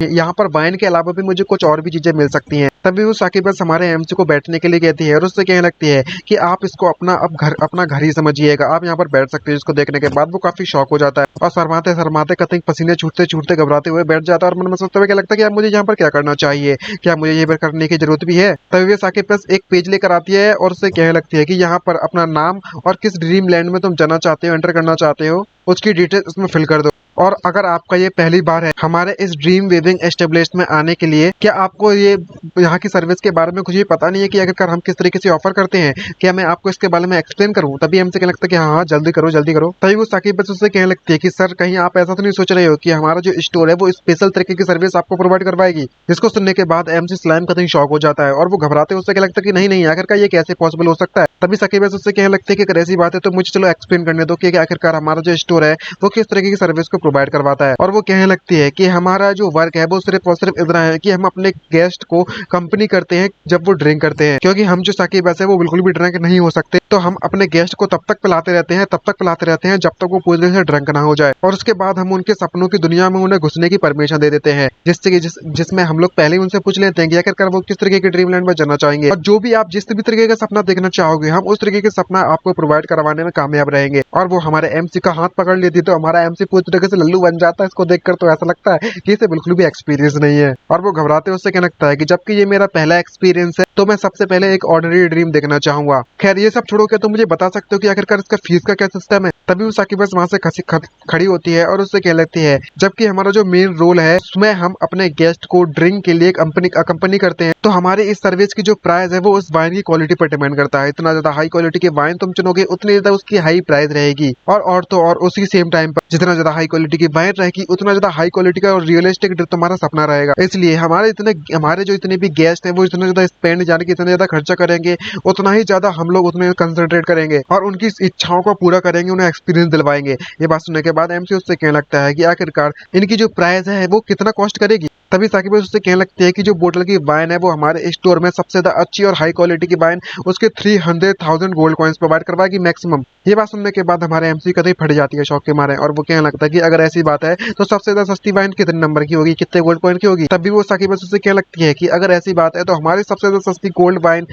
यहाँ पर वाइन के अलावा भी मुझे कुछ और भी चीजें मिल सकती हैं। तभी वो साकिबस हमारे एमसी को बैठने के लिए कहती है और उससे कहने लगती है कि आप इसको अपना घर ही समझिएगा, आप यहाँ पर बैठ सकते हो। इसको देखने के बाद वो काफी शौक हो जाता है और शर्माते शर्माते कतई पसीने छूटते छूटते घबराते हुए बैठ जाता है और मन में सोचते हुए क्या लगता है कि अब मुझे यहाँ पर क्या करना चाहिए, क्या मुझे ये करने की जरूरत भी है। तभी वे साकिबस एक पेज लेकर आती है और उससे कहने लगती है कि यहाँ पर अपना नाम और किस ड्रीम लैंड में तुम जाना चाहते हो, एंटर करना चाहते हो, उसकी डिटेल उसमें फिल कर दो। और अगर आपका ये पहली बार है हमारे इस ड्रीम वेविंग एस्टेब्लिश्ड में आने के लिए, क्या आपको ये यहाँ की सर्विस के बारे में कुछ भी पता नहीं है कि अगर हम किस तरीके से ऑफर करते हैं, क्या मैं आपको इसके बारे में एक्सप्लेन करूँ? तभी हमसे कहने लगता है कि हाँ हाँ जल्दी करो जल्दी करो। तभी वो साकिब बस उससे कहने लगती है कि सर कहीं आप ऐसा तो नहीं सोच रहे हो कि हमारा जो स्टोर है वो स्पेशल तरीके की सर्विस आपको प्रोवाइड करवाएगी। जिसको सुनने के बाद एमसी स्लाइम कहीं शॉक हो जाता है और वो घबराते उससे कहने लगता है कि नहीं नहीं आखिरकार ये कैसे पॉसिबल हो सकता है। तभी साकिब बस उससे कहने लगते हैं कि अगर ऐसी बात है तो मुझे चलो एक्सप्लेन करने दो कि आखिरकार हमारा जो स्टोर है वो किस तरीके की सर्विस को प्रोवाइड करवाता है। और वो कहने लगती है कि हमारा जो वर्क है वो सिर्फ और सिर्फ इतना है कि हम अपने गेस्ट को कंपनी करते हैं जब वो ड्रिंक करते हैं, क्योंकि हम जो साकिब है वो बिल्कुल भी ड्रिंक नहीं हो सकते। तो हम अपने गेस्ट को तब तक पिलाते रहते हैं जब तक वो पूरी तरह से ड्रंक ना हो जाए, और उसके बाद हम उनके सपनों की दुनिया में उन्हें घुसने की परमिशन दे देते हैं, जिसमें हम लोग पहले ही उनसे पूछ लेते हैं कि आखिरकार वो किस तरीके के ड्रीमलैंड में जाना चाहेंगे, और जो भी आप जिस भी तरीके का सपना देखना चाहोगे हम उस तरीके के सपना आपको प्रोवाइड करवाने में कामयाब रहेंगे। और वो हमारे एमसी का हाथ पकड़ लेती तो हमारा एमसी पूरी तरीके से लल्लू बन जाता है। इसको देखकर तो ऐसा लगता है कि इसे बिल्कुल भी एक्सपीरियंस नहीं है, और वो घबराते उससे क्या लगता है कि जबकि ये मेरा पहला एक्सपीरियंस है तो मैं सबसे पहले एक ऑर्डिनरी ड्रीम देखना चाहूंगा। खैर ये सब छोड़ो, क्या तुम मुझे बता सकते हो कि आखिरकार इसका फीस का क्या सिस्टम है? तभी वो साकिब बस वहां से खड़ी होती है और उससे कह लेती है जबकि हमारा जो मेन रोल है उसमें हम अपने गेस्ट को ड्रिंक के लिए कंपनी करते हैं, तो हमारी इस सर्विस की जो प्राइस है वो उस वाइन की क्वालिटी पर डिपेंड करता है। इतना ज्यादा हाई क्वालिटी की वाइन तुम चुनोगे उतनी ज्यादा उसकी हाई प्राइस रहेगी, और उसी सेम टाइम पर जितना ज्यादा हाई क्वालिटी की वाइन रहेगी उतना ज्यादा हाई क्वालिटी का और रियलिस्टिक तुम्हारा सपना रहेगा। इसलिए हमारे जो इतने भी गेस्ट है वो इतना ज्यादा स्पेंड यानी कि इतना ज्यादा खर्चा करेंगे उतना ही ज्यादा हम लोग उतने कंसंट्रेट करेंगे और उनकी इच्छाओं को पूरा करेंगे, उन्हें एक्सपीरियंस दिलवाएंगे। ये बात सुनने के बाद एमसी उससे कहने लगता है कि आखिरकार इनकी जो प्राइस है वो कितना कॉस्ट करेगी। तभी साकिब उससे कहने लगती है कि जो बोतल की वाइन है वो हमारे स्टोर में सबसे ज्यादा अच्छी और हाई क्वालिटी की वाइन उसके 300,000 गोल्ड कॉइन्स प्रोवाइड करवाएगी मैक्सिमम। ये बात सुनने के बाद हमारे एमसी कतई फट जाती है शौक के मारे, और वो कहने लगता है कि अगर ऐसी बात है तो सबसे ज्यादा सस्ती वाइन कितने नंबर की होगी, कितने गोल्ड कॉइन की होगी? तभी वो साकिब उससे कहने लगती है कि अगर ऐसी बात है तो हमारी सबसे ज्यादा सस्ती गोल्ड वाइन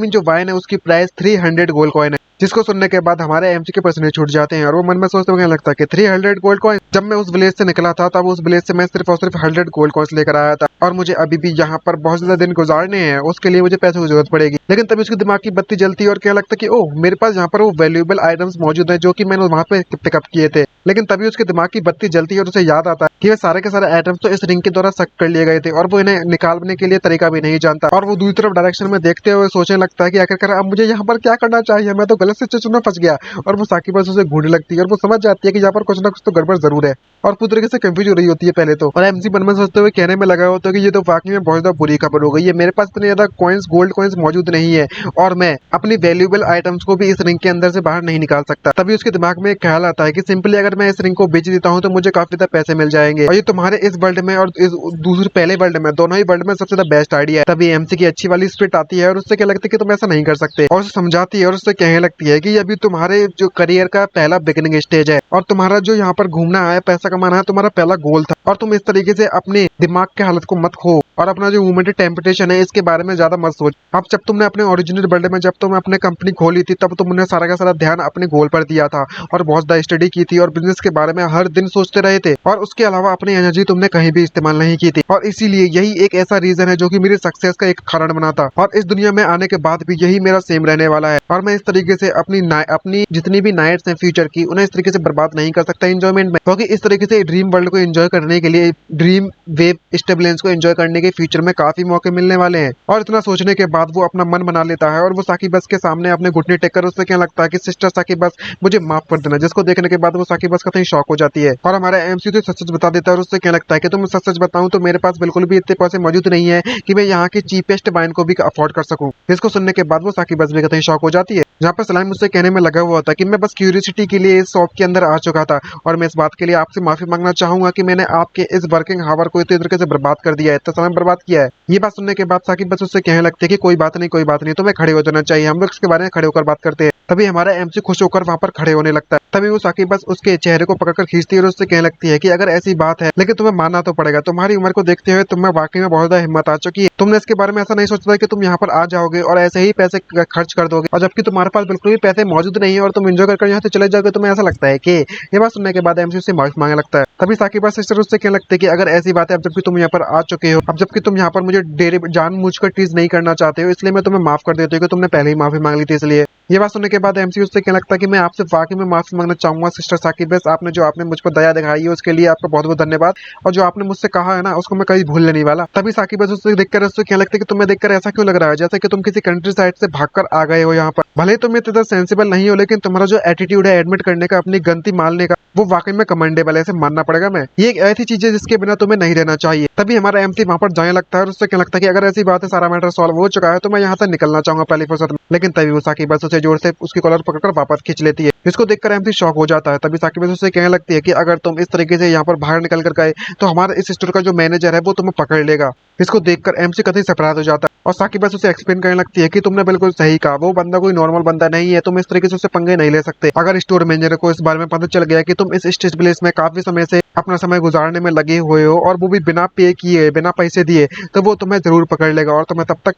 जो वाइन है उसकी प्राइस 300 गोल्ड कॉइन है। जिसको सुनने के बाद हमारे एमसी के पसीने छूट जाते हैं और वो मन में सोचते हुए लगता है कि 300 गोल्ड कॉइन, जब मैं उस विलेज से निकला था तब उस विलेज से मैं सिर्फ और सिर्फ 100 गोल्ड कॉइन्स लेकर आया था, और मुझे अभी भी यहाँ पर बहुत ज्यादा दिन गुजारने हैं, उसके लिए मुझे पैसों की जरूरत पड़ेगी। लेकिन तभी उसके दिमाग की बत्ती जलती है और क्या लगता है कि ओह मेरे पास यहाँ पर वो वैल्यूएबल आइटम्स मौजूद है जो कि मैंने वहाँ पे पिकअप किए थे। लेकिन तभी उसके दिमाग की बत्ती जलती है और उसे याद आता है कि वे सारे के सारे आइटम्स तो इस रिंग के द्वारा सक कर लिए गए थे और वो इन्हें निकालने के लिए तरीका भी नहीं जानता, और वो दूसरी तरफ डायरेक्शन में देखते हुए सोचने लगता है कि आखिरकार अब मुझे यहाँ पर क्या करना चाहिए, मैं तो गलत सिचुएशन में फंस गया। और वो साकिब बस उसे घूरने लगती है और वो समझ जाती है कि यहाँ पर कुछ ना कुछ तो गड़बड़ जरूर है, और पूरी तरीके से कंफ्यूज हो रही होती है पहले तो। और एमसी मन में सोचते हुए कहने में लगा होता है कि ये तो वाकई में बहुत ज्यादा बुरी खबर हो गई है, मेरे पास इतने ज्यादा कॉइन्स गोल्ड कॉइन्स मौजूद नहीं है और मैं अपनी वैल्यूएबल आइटम्स को भी इस रिंग के अंदर से बाहर नहीं निकाल सकता। तभी उसके दिमाग में एक ख्याल आता है कि सिंपली अगर मैं इस रिंग को बेच देता हूँ तो मुझे काफी ज्यादा पैसे मिल जाएंगे, और ये तुम्हारे इस वर्ल्ड में और इस दूसरे पहले वर्ल्ड में दोनों ही वर्ल्ड में सबसे ज्यादा बेस्ट आइडिया है। तभी एमसी की अच्छी वाली स्पिरिट आती है और उससे क्या लगता है कि तुम ऐसा नहीं कर सकते, और उसे समझाती है और उससे कहने लगती है कि अभी तुम्हारे जो करियर का पहला बिगिनिंग स्टेज है और तुम्हारा जो यहाँ पर घूमना है पैसा कमाना है तुम्हारा पहला गोल था, और तुम इस तरीके से अपने दिमाग के हालत को मत खो और अपना जो मोमेंट टेम्पटेशन है इसके बारे में ज्यादा मत सोच। अब जब तुमने अपने ओरिजिनल वर्ल्ड में जब तुम अपने कंपनी खोली थी तब तुमने सारा का सारा ध्यान अपने गोल पर दिया था और बहुत ज्यादा स्टडी की थी और बिजनेस के बारे में हर दिन सोचते रहे थे, और उसके अलावा अपनी एनर्जी तुमने कहीं भी इस्तेमाल नहीं की थी, और इसीलिए यही एक ऐसा रीजन है जो कि मेरी सक्सेस का एक कारण बना था, और इस दुनिया में आने के बाद भी यही मेरा सेम रहने वाला है, और मैं इस तरीके से अपनी जितनी भी नाइट्स हैं फ्यूचर की उन्हें इस तरीके से बर्बाद नहीं कर सकता एंजॉयमेंट में, क्योंकि इस तरीके से ड्रीम वर्ल्ड को एंजॉय करने के लिए ड्रीम वेव स्टेबलेंस को एंजॉय करने के फ्यूचर में काफी मौके मिलने वाले हैं। और इतना सोचने के बाद वो अपना मन बना लेता है और वो साकिब बस के सामने अपने घुटने टेक कर उससे क्या लगता है कि सिस्टर साकिब बस मुझे माफ कर देना, जिसको देखने के बाद वो साकिब बस कहीं शॉक हो जाती है और हमारा एमसी तो सच सच बता देता है और उससे क्या लगता है कि तुम सच सच बताऊं तो मेरे पास बिल्कुल भी इतने पैसे मौजूद नहीं है कि मैं यहाँ की चीपेस्ट वाइन को भी अफोर्ड कर सकूं। इसको सुनने के बाद वो साकिब बस भी कहीं शॉक हो जाती है, जहाँ पर सलाम मुझसे कहने में लगा हुआ था कि मैं बस क्यूरियोसिटी के लिए इस शॉप के अंदर आ चुका था और मैं इस बात के लिए आपसे माफी मांगना चाहूंगा कि मैंने आपके इस वर्किंग हावर को इतने तरीके से बर्बाद कर दिया है, इतना समय बर्बाद किया है। ये बात सुनने के बाद साकिब बस उससे कहने लगते हैं कि कोई बात नहीं, तुम्हें खड़े हो जाना चाहिए, हम लोग इसके बारे में खड़े होकर बात करते हैं। तभी हमारा एमसी खुश होकर वहां पर खड़े होने लगता है। तभी वो साकिब बस उसके चेहरे को पकड़कर खींचती है और उससे कहने लगती है कि अगर ऐसी बात है लेकिन तुम्हें मानना तो पड़ेगा, तुम्हारी उम्र को देखते हुए तुम्हें वाकई में बहुत ज्यादा हिम्मत आ चुकी है, तुमने इसके बारे में ऐसा नहीं सोचा कि तुम यहाँ पर आ जाओगे और ऐसे ही पैसे खर्च कर दोगे, और जबकि तुम्हारे पास बिल्कुल भी पैसे मौजूद नहीं है और तुम एंजॉय कर यहाँ से चले जाओगे, तुम्हें ऐसा लगता है कि ये बात सुनने के बाद एमसी उससे माफी मांगने लगता है। तभी साकिब बस सिस्टर उससे कहने लगते हैं कि अगर ऐसी बात है, अब जबकि तुम यहाँ पर आ चुके हो, अब जबकि तुम यहाँ पर मुझे जानबूझकर टीज नहीं करना चाहते हो, इसलिए मैं तुम्हें माफ कर देती हूँ कि तुमने पहले ही माफी मांग ली थी इसलिए। ये बात सुनने के बाद एमसी उससे क्या लगता है कि मैं आपसे वाकई में माफी मांगना चाहूंगा सिस्टर साकी बेस, आपने मुझ पर दया दिखाई है उसके लिए आपका बहुत बहुत धन्यवाद। और जो आपने मुझसे कहा है ना उसको मैं कभी भूलने नहीं वाला। तभी साकी बेस उससे देखकर उससे क्या लगता है कि तुम्हें देखकर ऐसा क्यों लग रहा है जैसे कि तुम किसी कंट्री साइड से भागकर आ गए हो यहाँ पर। भले तुम इतना सेंसिबल नहीं हो लेकिन तुम्हारा जो एटीट्यूड है एडमिट करने का, अपनी गलती मानने का, वो वाकई में कमेंडेबल है, ऐसे मानना पड़ेगा। मैं ये एक ऐसी चीज है जिसके बिना तुम्हें नहीं रहना चाहिए। तभी हमारा एमसी वहां पर जाने लगता है और उससे क्या लगता है कि अगर ऐसी बात है, सारा मैटर सॉल्व हो चुका है तो मैं यहाँ से निकलना चाहूंगा पहली फुर्सत में। लेकिन तभी वो साकी बस उसे जोर से उसकी कॉलर पकड़कर वापस खींच लेती है, जिसको देखकर एमसी शॉक हो जाता है। तभी साकी बस उसे कहने लगती है कि अगर तुम इस तरीके से यहाँ पर बाहर निकल कर गए तो हमारे इस स्टोर का जो मैनेजर है वो तुम्हें पकड़ लेगा। इसको देखकर एमसी कतई सरप्राइज हो जाता है और साकी बस उसे एक्सप्लेन करने लगती है कि तुमने बिल्कुल सही कहा, वो बंदा कोई नॉर्मल बंदा नहीं है, तुम इस तरीके से उससे पंगे नहीं ले सकते। अगर स्टोर मैनेजर को इस बारे में पता चल गया कि तुम इस स्टेज प्लेस में काफी समय से अपना समय गुजारने में लगे हुए हो और वो भी बिना पे किए, बिना पैसे दिए, तो वो तुम्हें जरूर पकड़ लेगा और तुम्हें तब तक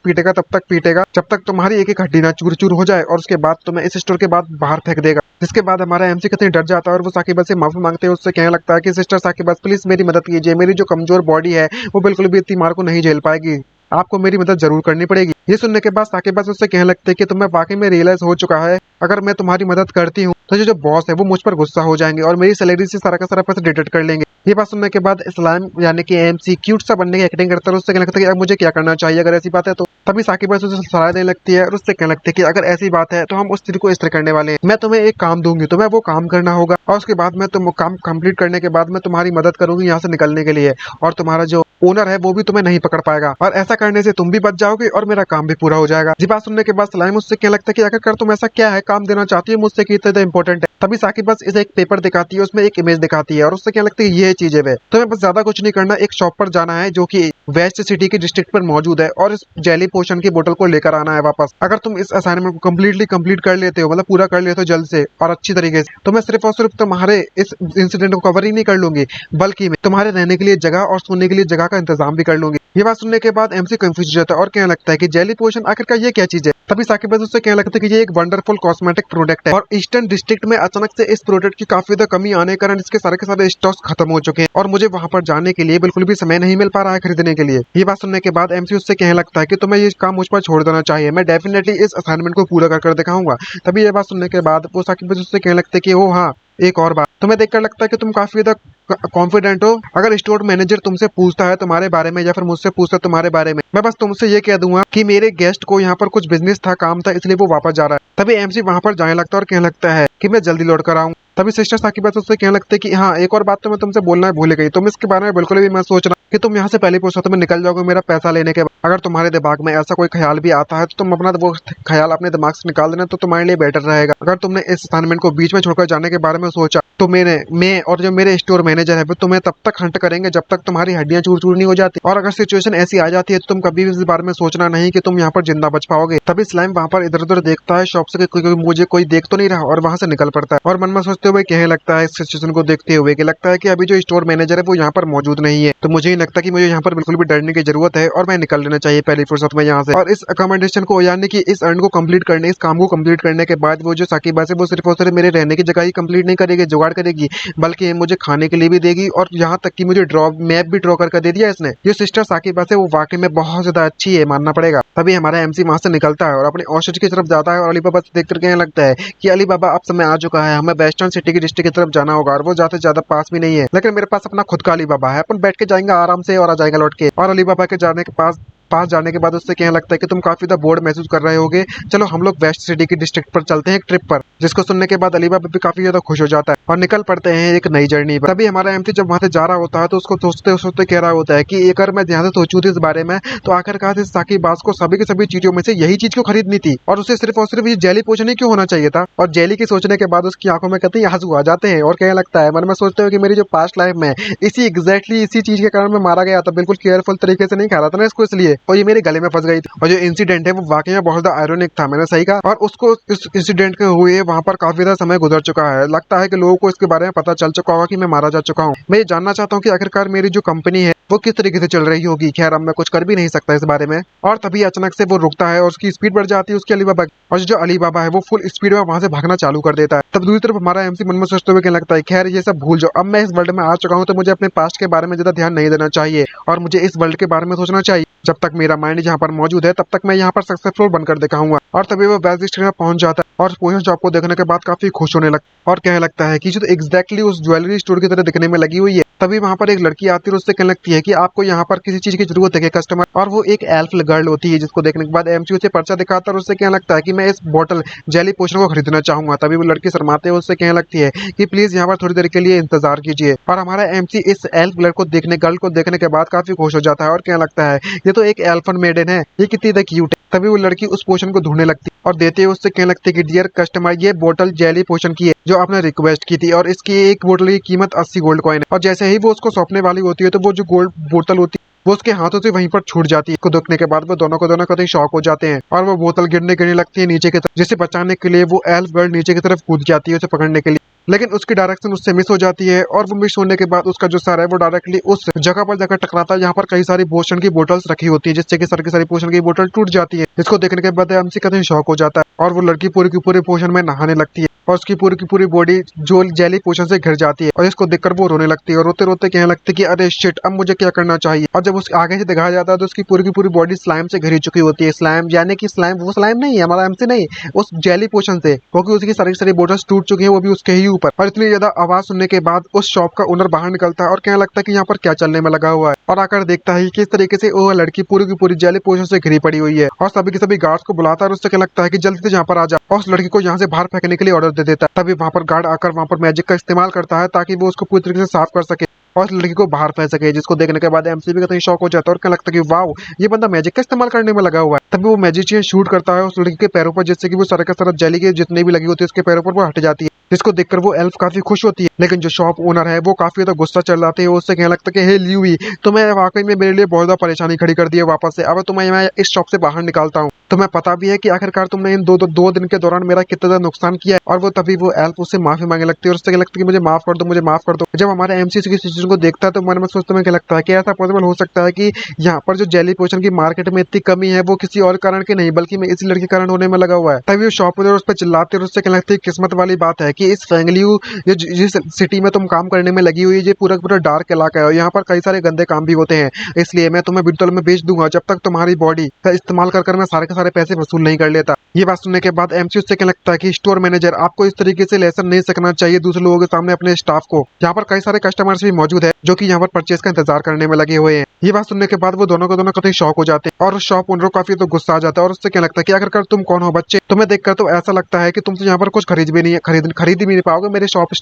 पीटेगा जब तक तुम्हारी एक एक हड्डी ना चूर चूर हो जाए और उसके बाद तुम्हें इस स्टोर के बाद बाहर फेंक देगा। जिसके बाद हमारा एमसी कितनी डर जाता है और वो साकिबा से माफी मांगते हैं। उससे कहने लगता है कि सिस्टर साकिबा प्लीज मेरी मदद कीजिए, मेरी जो कमजोर बॉडी है वो बिल्कुल भी इतनी मार को नहीं झेल पाएगी, आपको मेरी मदद जरूर करनी पड़ेगी। ये सुनने के बाद साकिबा उससे कहने लगते हैं कि तुम्हें वाकई में रियलाइज हो चुका है अगर मैं तुम्हारी मदद करती हूँ तो जो बॉस है वो मुझ पर गुस्सा हो जाएंगे और मेरी सैलरी से सारा का सारा पैसा डिडक्ट कर लेंगे। ये बात सुनने के बाद इस्लाम यानी कि एमसी क्यूट सा बनने की एक्टिंग करता है। उससे कहने लगता है कि अब मुझे क्या करना चाहिए अगर ऐसी बात है तो। तभी साकिबा उसे सलाह देने लगती है और उससे कहने लगती है कि अगर ऐसी बात है तो हम उस चीज को इस तरह करने वाले हैं, मैं तुम्हें एक काम दूंगी, तुम्हें वो काम करना होगा और उसके बाद में तुम काम कंप्लीट करने के बाद मैं तुम्हारी मदद करूंगी यहाँ से निकलने के लिए और तुम्हारा जो ओनर है वो भी तुम्हें नहीं पकड़ पाएगा और ऐसा करने से तुम भी बच जाओगे और मेरा काम भी पूरा हो जाएगा। जी बात सुनने के बाद सलाइम उससे क्या लगता है कि आखिरकार तुम ऐसा क्या है काम देना चाहती है मुझसे कि इतना इंपॉर्टेंट है। तभी साकिब बस इसे एक पेपर दिखाती है, उसमें एक इमेज दिखाती है और उससे क्या लगता है ये चीज है तुम्हें बस ज्यादा कुछ नहीं करना, एक शॉप पर जाना है जो कि वेस्ट सिटी के डिस्ट्रिक्ट पर मौजूद है और इस जेली पोशन की बोतल को लेकर आना है वापस। अगर तुम इस असाइनमेंट को कंप्लीट कर लेते हो, मतलब पूरा कर लेते हो जल्द से और अच्छी तरीके से, तो मैं सिर्फ और सिर्फ तुम्हारे इस इंसिडेंट को कवर ही नहीं कर लूंगी बल्कि मैं तुम्हारे रहने के लिए जगह और सोने के लिए जगह का इंतजाम भी कर लूंगी। ये बात सुनने के बाद एमसी कंफ्यूज हो जाता है और कहने लगता है कि जेली पोशन आखिरकार ये क्या चीज है। तभी साकिब उससे कहने लगता है कि ये एक वंडरफुल कॉस्मेटिक प्रोडक्ट है और ईस्टर्न डिस्ट्रिक्ट में अचानक से इस प्रोडक्ट की काफी ज्यादा कमी आने के कारण इसके सारे के सारे स्टॉक्स खत्म हो चुके हैं और मुझे वहां पर जाने के लिए बिल्कुल भी समय नहीं मिल पा रहा है खरीदने के लिए। ये बात सुनने के बाद एमसी उससे कहने लगता है कि तुम्हें ये काम मुझ पर छोड़ देना चाहिए, मैं डेफिनेटली इस असाइनमेंट को पूरा कर दिखाऊंगा। तभी ये बात सुनने के बाद वो साकिब उससे कहने लगते हैं कि ओ हाँ, एक और बात, तुम्हें देखकर लगता है कि तुम काफी ज्यादा कॉन्फिडेंट हो। अगर स्टोर मैनेजर तुमसे पूछता है तुम्हारे बारे में या फिर मुझसे पूछता है तुम्हारे बारे में, मैं बस तुमसे ये कह दूंगा कि मेरे गेस्ट को यहाँ पर कुछ बिजनेस था, काम था, इसलिए वो वापस जा रहा है। तभी एमसी वहां पर जाने लगता है और कहने लगता है कि मैं जल्दी लौट कर आऊँ। तभी सिस्टर साकिबा उससे कहने लगते कि हाँ, एक और बात तो मैं तुमसे बोलना भूल गई, तुम इसके बारे में बिल्कुल भी मैं सोचना कि तुम यहाँ से पहले फुर्सत में निकल जाओगे मेरा पैसा लेने के बाद। अगर तुम्हारे दिमाग में ऐसा कोई ख्याल भी आता है तो तुम अपना वो ख्याल अपने दिमाग से निकाल देना, तो तुम्हारे लिए बेटर रहेगा। अगर तुमने इस असाइनमेंट को बीच में छोड़कर जाने के बारे में सोचा तो मैं और जो मेरे स्टोर मैनेजर है वो तुम्हें तब तक हंट करेंगे जब तक तुम्हारी हड्डियां चूर चूर नहीं हो जाती। और अगर सिचुएशन ऐसी आ जाती है तो तुम कभी भी इस बारे में सोचना नहीं कि तुम यहाँ पर जिंदा बच पाओगे। तभी स्लाइम वहां पर इधर उधर देखता है शॉप से कि मुझे कोई देख तो नहीं रहा और वहां से निकल पड़ता है और मन में सोचते हुए कहने लगता है इस सिचुएशन को देखते हुए कि लगता है कि अभी जो स्टोर मैनेजर है वो यहाँ पर मौजूद नहीं है, तो मुझे ही लगता है कि मुझे यहाँ पर बिल्कुल भी डरने की जरूरत है और मैं निकल लेना चाहिए पहली फुर्सत में यहाँ से। और इस अकोमोडेशन को यानी कि इस अर्न को कंप्लीट करने, इस काम को कंप्लीट करने के बाद वो जो साकिबा है वो सिर्फ और सिर्फ मेरे रहने की जगह ही कंप्लीट नहीं करेगी, जुगाड़ करेगी, बल्कि मुझे खाने के लिए भी देगी और यहाँ तक कि मुझे मैप भी ड्रॉ करके दे दिया इसने। ये सिस्टर साकिबा है वो वाकई में बहुत ज्यादा अच्छी है, मानना पड़ेगा। तभी हमारा एमसी वहां से निकलता है और अपने ऑफिस की तरफ जाता है और अली बाबा से देख कर कहने लगता है कि अली बाबा अब समय आ चुका है, हमें वेस्टर्न सिटी की डिस्ट्रिक्ट की तरफ जाना होगा और वो ज्यादा पास भी नहीं है, लेकिन मेरे पास अपना खुद का अली बाबा है, अपन बैठ के जाएंगे आराम से और आ जाएगा लौट के। और अली बाबा के जाने के पास जाने के बाद उससे कहने लगता है कि तुम काफी ज्यादा बोर्ड महसूस कर रहे होगे, चलो हम लोग वेस्ट सिटी की डिस्ट्रिक्ट पर चलते हैं एक ट्रिप पर। जिसको सुनने के बाद अली बाबा भी काफी ज्यादा खुश हो जाता है और निकल पड़ते हैं एक नई जर्नी पर। तभी हमारा एमसी जब वहां से जा रहा होता है तो उसको सोचते सोचते कह रहा होता है कि अगर मैं ध्यान से सोचूं इस बारे में तो आखिरकार इस साकिबास को सभी की सभी चीजों में से यही चीज क्यों खरीदनी थी और उसे सिर्फ और सिर्फ ये जेली पोशन ही क्यों होना चाहिए था। और जेली की सोचने के बाद उसकी आंखों में कहते आंसू आ जाते हैं और कहने लगता है, मन में सोचते हो कि मेरी जो पास्ट लाइफ में इसी चीज के कारण मैं मारा गया था, बिल्कुल केयरफुल तरीके से नहीं खा रहा था ना इसको, इसलिए और ये मेरे गले में फंस गई थी। और जो इंसिडेंट है वो वाकई में बहुत ज्यादा आयरोनिक था, मैंने सही कहा। और उसको इस इंसिडेंट के हुए वहां पर काफी ज्यादा समय गुजर चुका है, लगता है कि लोगों को इसके बारे में पता चल चुका होगा कि मैं मारा जा चुका हूँ। मैं ये जानना चाहता हूँ कि आखिरकार मेरी जो कंपनी है वो किस तरीके से चल रही होगी। खैर अब मैं कुछ कर भी नहीं सकता इस बारे में। और तभी अचानक से वो रुकता है और उसकी स्पीड बढ़ जाती है उसके अली बाबा की। और जो अली बाबा है वो फुल स्पीड में वहां से भागना चालू कर देता है। तब दूसरी तरफ हमारा एमसी मन में सोचते हुए कहने लगता है खैर ये सब भूल जाओ, अब मैं इस वर्ल्ड में आ चुका हूँ तो मुझे अपने पास्ट के बारे में ज्यादा ध्यान नहीं देना चाहिए और मुझे इस वर्ल्ड के बारे में सोचना चाहिए। जब तक मेरा माइंड यहाँ पर मौजूद है तब तक मैं यहाँ पर सक्सेसफुल बनकर दिखाऊंगा। और तभी वो वेल्स स्टेशन में पहुंच जाता है और पोशन शॉप को देखने के बाद काफी खुश होने लगता और कहने लगता है कि जो एग्जैक्टली उस ज्वेलरी स्टोर की तरह दिखने में लगी हुई है। तभी वहां पर एक लड़की आती है और उससे कहने लगती है कि आपको यहाँ पर किसी चीज की जरूरत है कस्टमर। और वो एक एल्फ गर्ल होती है जिसको देखने के बाद एमसी उसे पर्चा दिखाता है और उससे कहने लगता है कि मैं इस बोतल जेली पोशन को खरीदना चाहूंगा। तभी वो लड़की शर्माते हुए उससे कहने लगती है कि प्लीज यहाँ पर थोड़ी देर के लिए इंतजार कीजिए। और हमारा एमसी इस एल्फ गर्ल को देखने के बाद काफी खुश हो जाता है और कहने लगता है ये तो एक एल्फन मेडन है, ये कितनी ज्यादा क्यूट है। तभी वो लड़की उस पोशन को ढूंढने लगती है और देते हुए उससे कहने लगती है कि डियर कस्टमर ये बोतल जेली पोशन की है जो आपने रिक्वेस्ट की थी और इसकी एक बोतल की कीमत 80 गोल्ड कॉइन है। और जैसे ही वो उसको सौंपने वाली होती है तो वो जो गोल्ड बोतल होती है वो उसके हाथों से वहीं पर छूट जाती है। इसको देखने के बाद वो दोनों को दोनों कतई शॉक हो जाते हैं और वो बोतल गिरने लगती है नीचे की तरफ, जिसे बचाने के लिए वो एल्फ गर्ल नीचे की तरफ कूद जाती है उसे पकड़ने के लिए। लेकिन उसकी डायरेक्शन उससे मिस हो जाती है और वो मिस होने के बाद उसका जो सर है वो डायरेक्टली उस जगह पर जाकर टकराता है जहाँ पर कई सारी पोशन की बोतल्स रखी होती है, जिससे कि सारी पोशन की बोतल टूट जाती है। इसको देखने के बाद एमसी कतई शॉक हो जाता है और वो लड़की पूरी की पूरी पोशन में नहाने लगती है और उसकी पूरी की पूरी बॉडी जो जेली पोशन से घिर जाती है। और इसको देखकर वो रोने लगती है और रोते रोते कहने लगती है कि अरे शिट अब मुझे क्या करना चाहिए। और जब उसके आगे से दिखाया जाता है तो उसकी पूरी की पूरी बॉडी स्लाइम से घिरी चुकी होती है। स्लाइम यानी कि स्लाइम वो स्लाइम नहीं है हमारा एमसी नहीं, उस जेली पोशन से, क्योंकि उसकी सारी बोटल्स टूट चुकी है वो भी उसके ही ऊपर। और इतनी ज्यादा आवाज सुनने के बाद उस शॉप का ओनर बाहर निकलता है और कहने लगता है कि यहाँ पर क्या चलने में लगा हुआ है। और आकर देखता है कि किस तरीके से वो लड़की पूरी की पूरी जेली पोशन से घिरी पड़ी हुई है। और सभी के सभी गार्ड्स को बुलाता है और उससे क्या लगता है कि जल्दी से यहाँ पर आ जा और उस लड़की को यहाँ से बाहर फेंकने के लिए ऑर्डर दे देता है। तभी वहां पर गार्ड आकर वहां पर मैजिक का इस्तेमाल करता है ताकि वो उसको पूरी तरीके से साफ कर सके और उस लड़की को बाहर फेंक सके। जिसको देखने के बाद एमसी भी कहीं शॉक हो जाता है और क्या लगता है कि वाओ ये बंदा मैजिक का इस्तेमाल करने में लगा हुआ है। तभी वो मैजिशियन शूट करता है उस लड़की के पैरों पर, जिससे कि वो सारे का सारा जेली के जितने भी लगी होती है उसके पैरों पर वो हट जाती है। जिसको देखकर वो एल्फ काफी खुश होती है। लेकिन जो शॉप ओनर है वो काफी ज्यादा गुस्सा चल जाते हैं, उससे कहने लगता है कि हे ल्यूई तुम्हें वाकई में मेरे लिए बहुत ज्यादा परेशानी खड़ी कर दी है वापस से, अब तुम्हें मैं इस शॉप से बाहर निकालता हूँ। तुम्हें पता भी है कि आखिरकार तुमने इन दो दिन के दौरान मेरा कितना ज्यादा नुकसान किया है। और वो तभी वो एल्फ उससे माफी मांगने लगती है और उससे क्या लगता है कि मुझे माफ कर दो, मुझे माफ कर दो। जब हमारे एमसी की सिचुएशन को देखता है तो मन में सोचते में क्या लगता है कि ऐसा पॉसिबल हो सकता है कि यहाँ पर जो जेली पोशन की मार्केट में इतनी कमी है वो किसी और कारण की नहीं बल्कि मैं इसी लड़के के कारण होने में लगा हुआ है। तभी वो शॉप ओनर उस पर चिल्लाते और उससे क्या लगता है किस्मत वाली बात है कि इस फैंगलियू जिस सिटी में तुम काम करने में लगी हुई है ये पूरा पूरा डार्क इलाका है और यहाँ पर कई सारे गंदे काम भी होते हैं, इसलिए मैं तुम्हें बिल्कुल में बेच दूंगा जब तक तुम्हारी बॉडी का इस्तेमाल कर मैं सारे के सारे पैसे वसूल नहीं कर लेता। ये बात सुनने के बाद एमसी उससे क्या लगता है कि स्टोर मैनेजर आपको इस तरीके से लेसन नहीं सकना चाहिए दूसरे लोगों के सामने अपने स्टाफ को। यहाँ पर कई सारे कस्टमर्स भी मौजूद है जो कि यहाँ पर परचेज का इंतजार करने में लगे हुए हैं। ये बात सुनने के बाद वो दोनों को दोनों कतई शॉक हो जाते हैं और उस शॉप ओनर को काफी तो गुस्सा आ जाता है और उससे क्या लगता है कि आखिरकार तुम कौन हो बच्चे, तुम्हें देखकर तो ऐसा लगता है कि तुमसे यहाँ पर कुछ खरीद भी नहीं पाओगे मेरे शॉप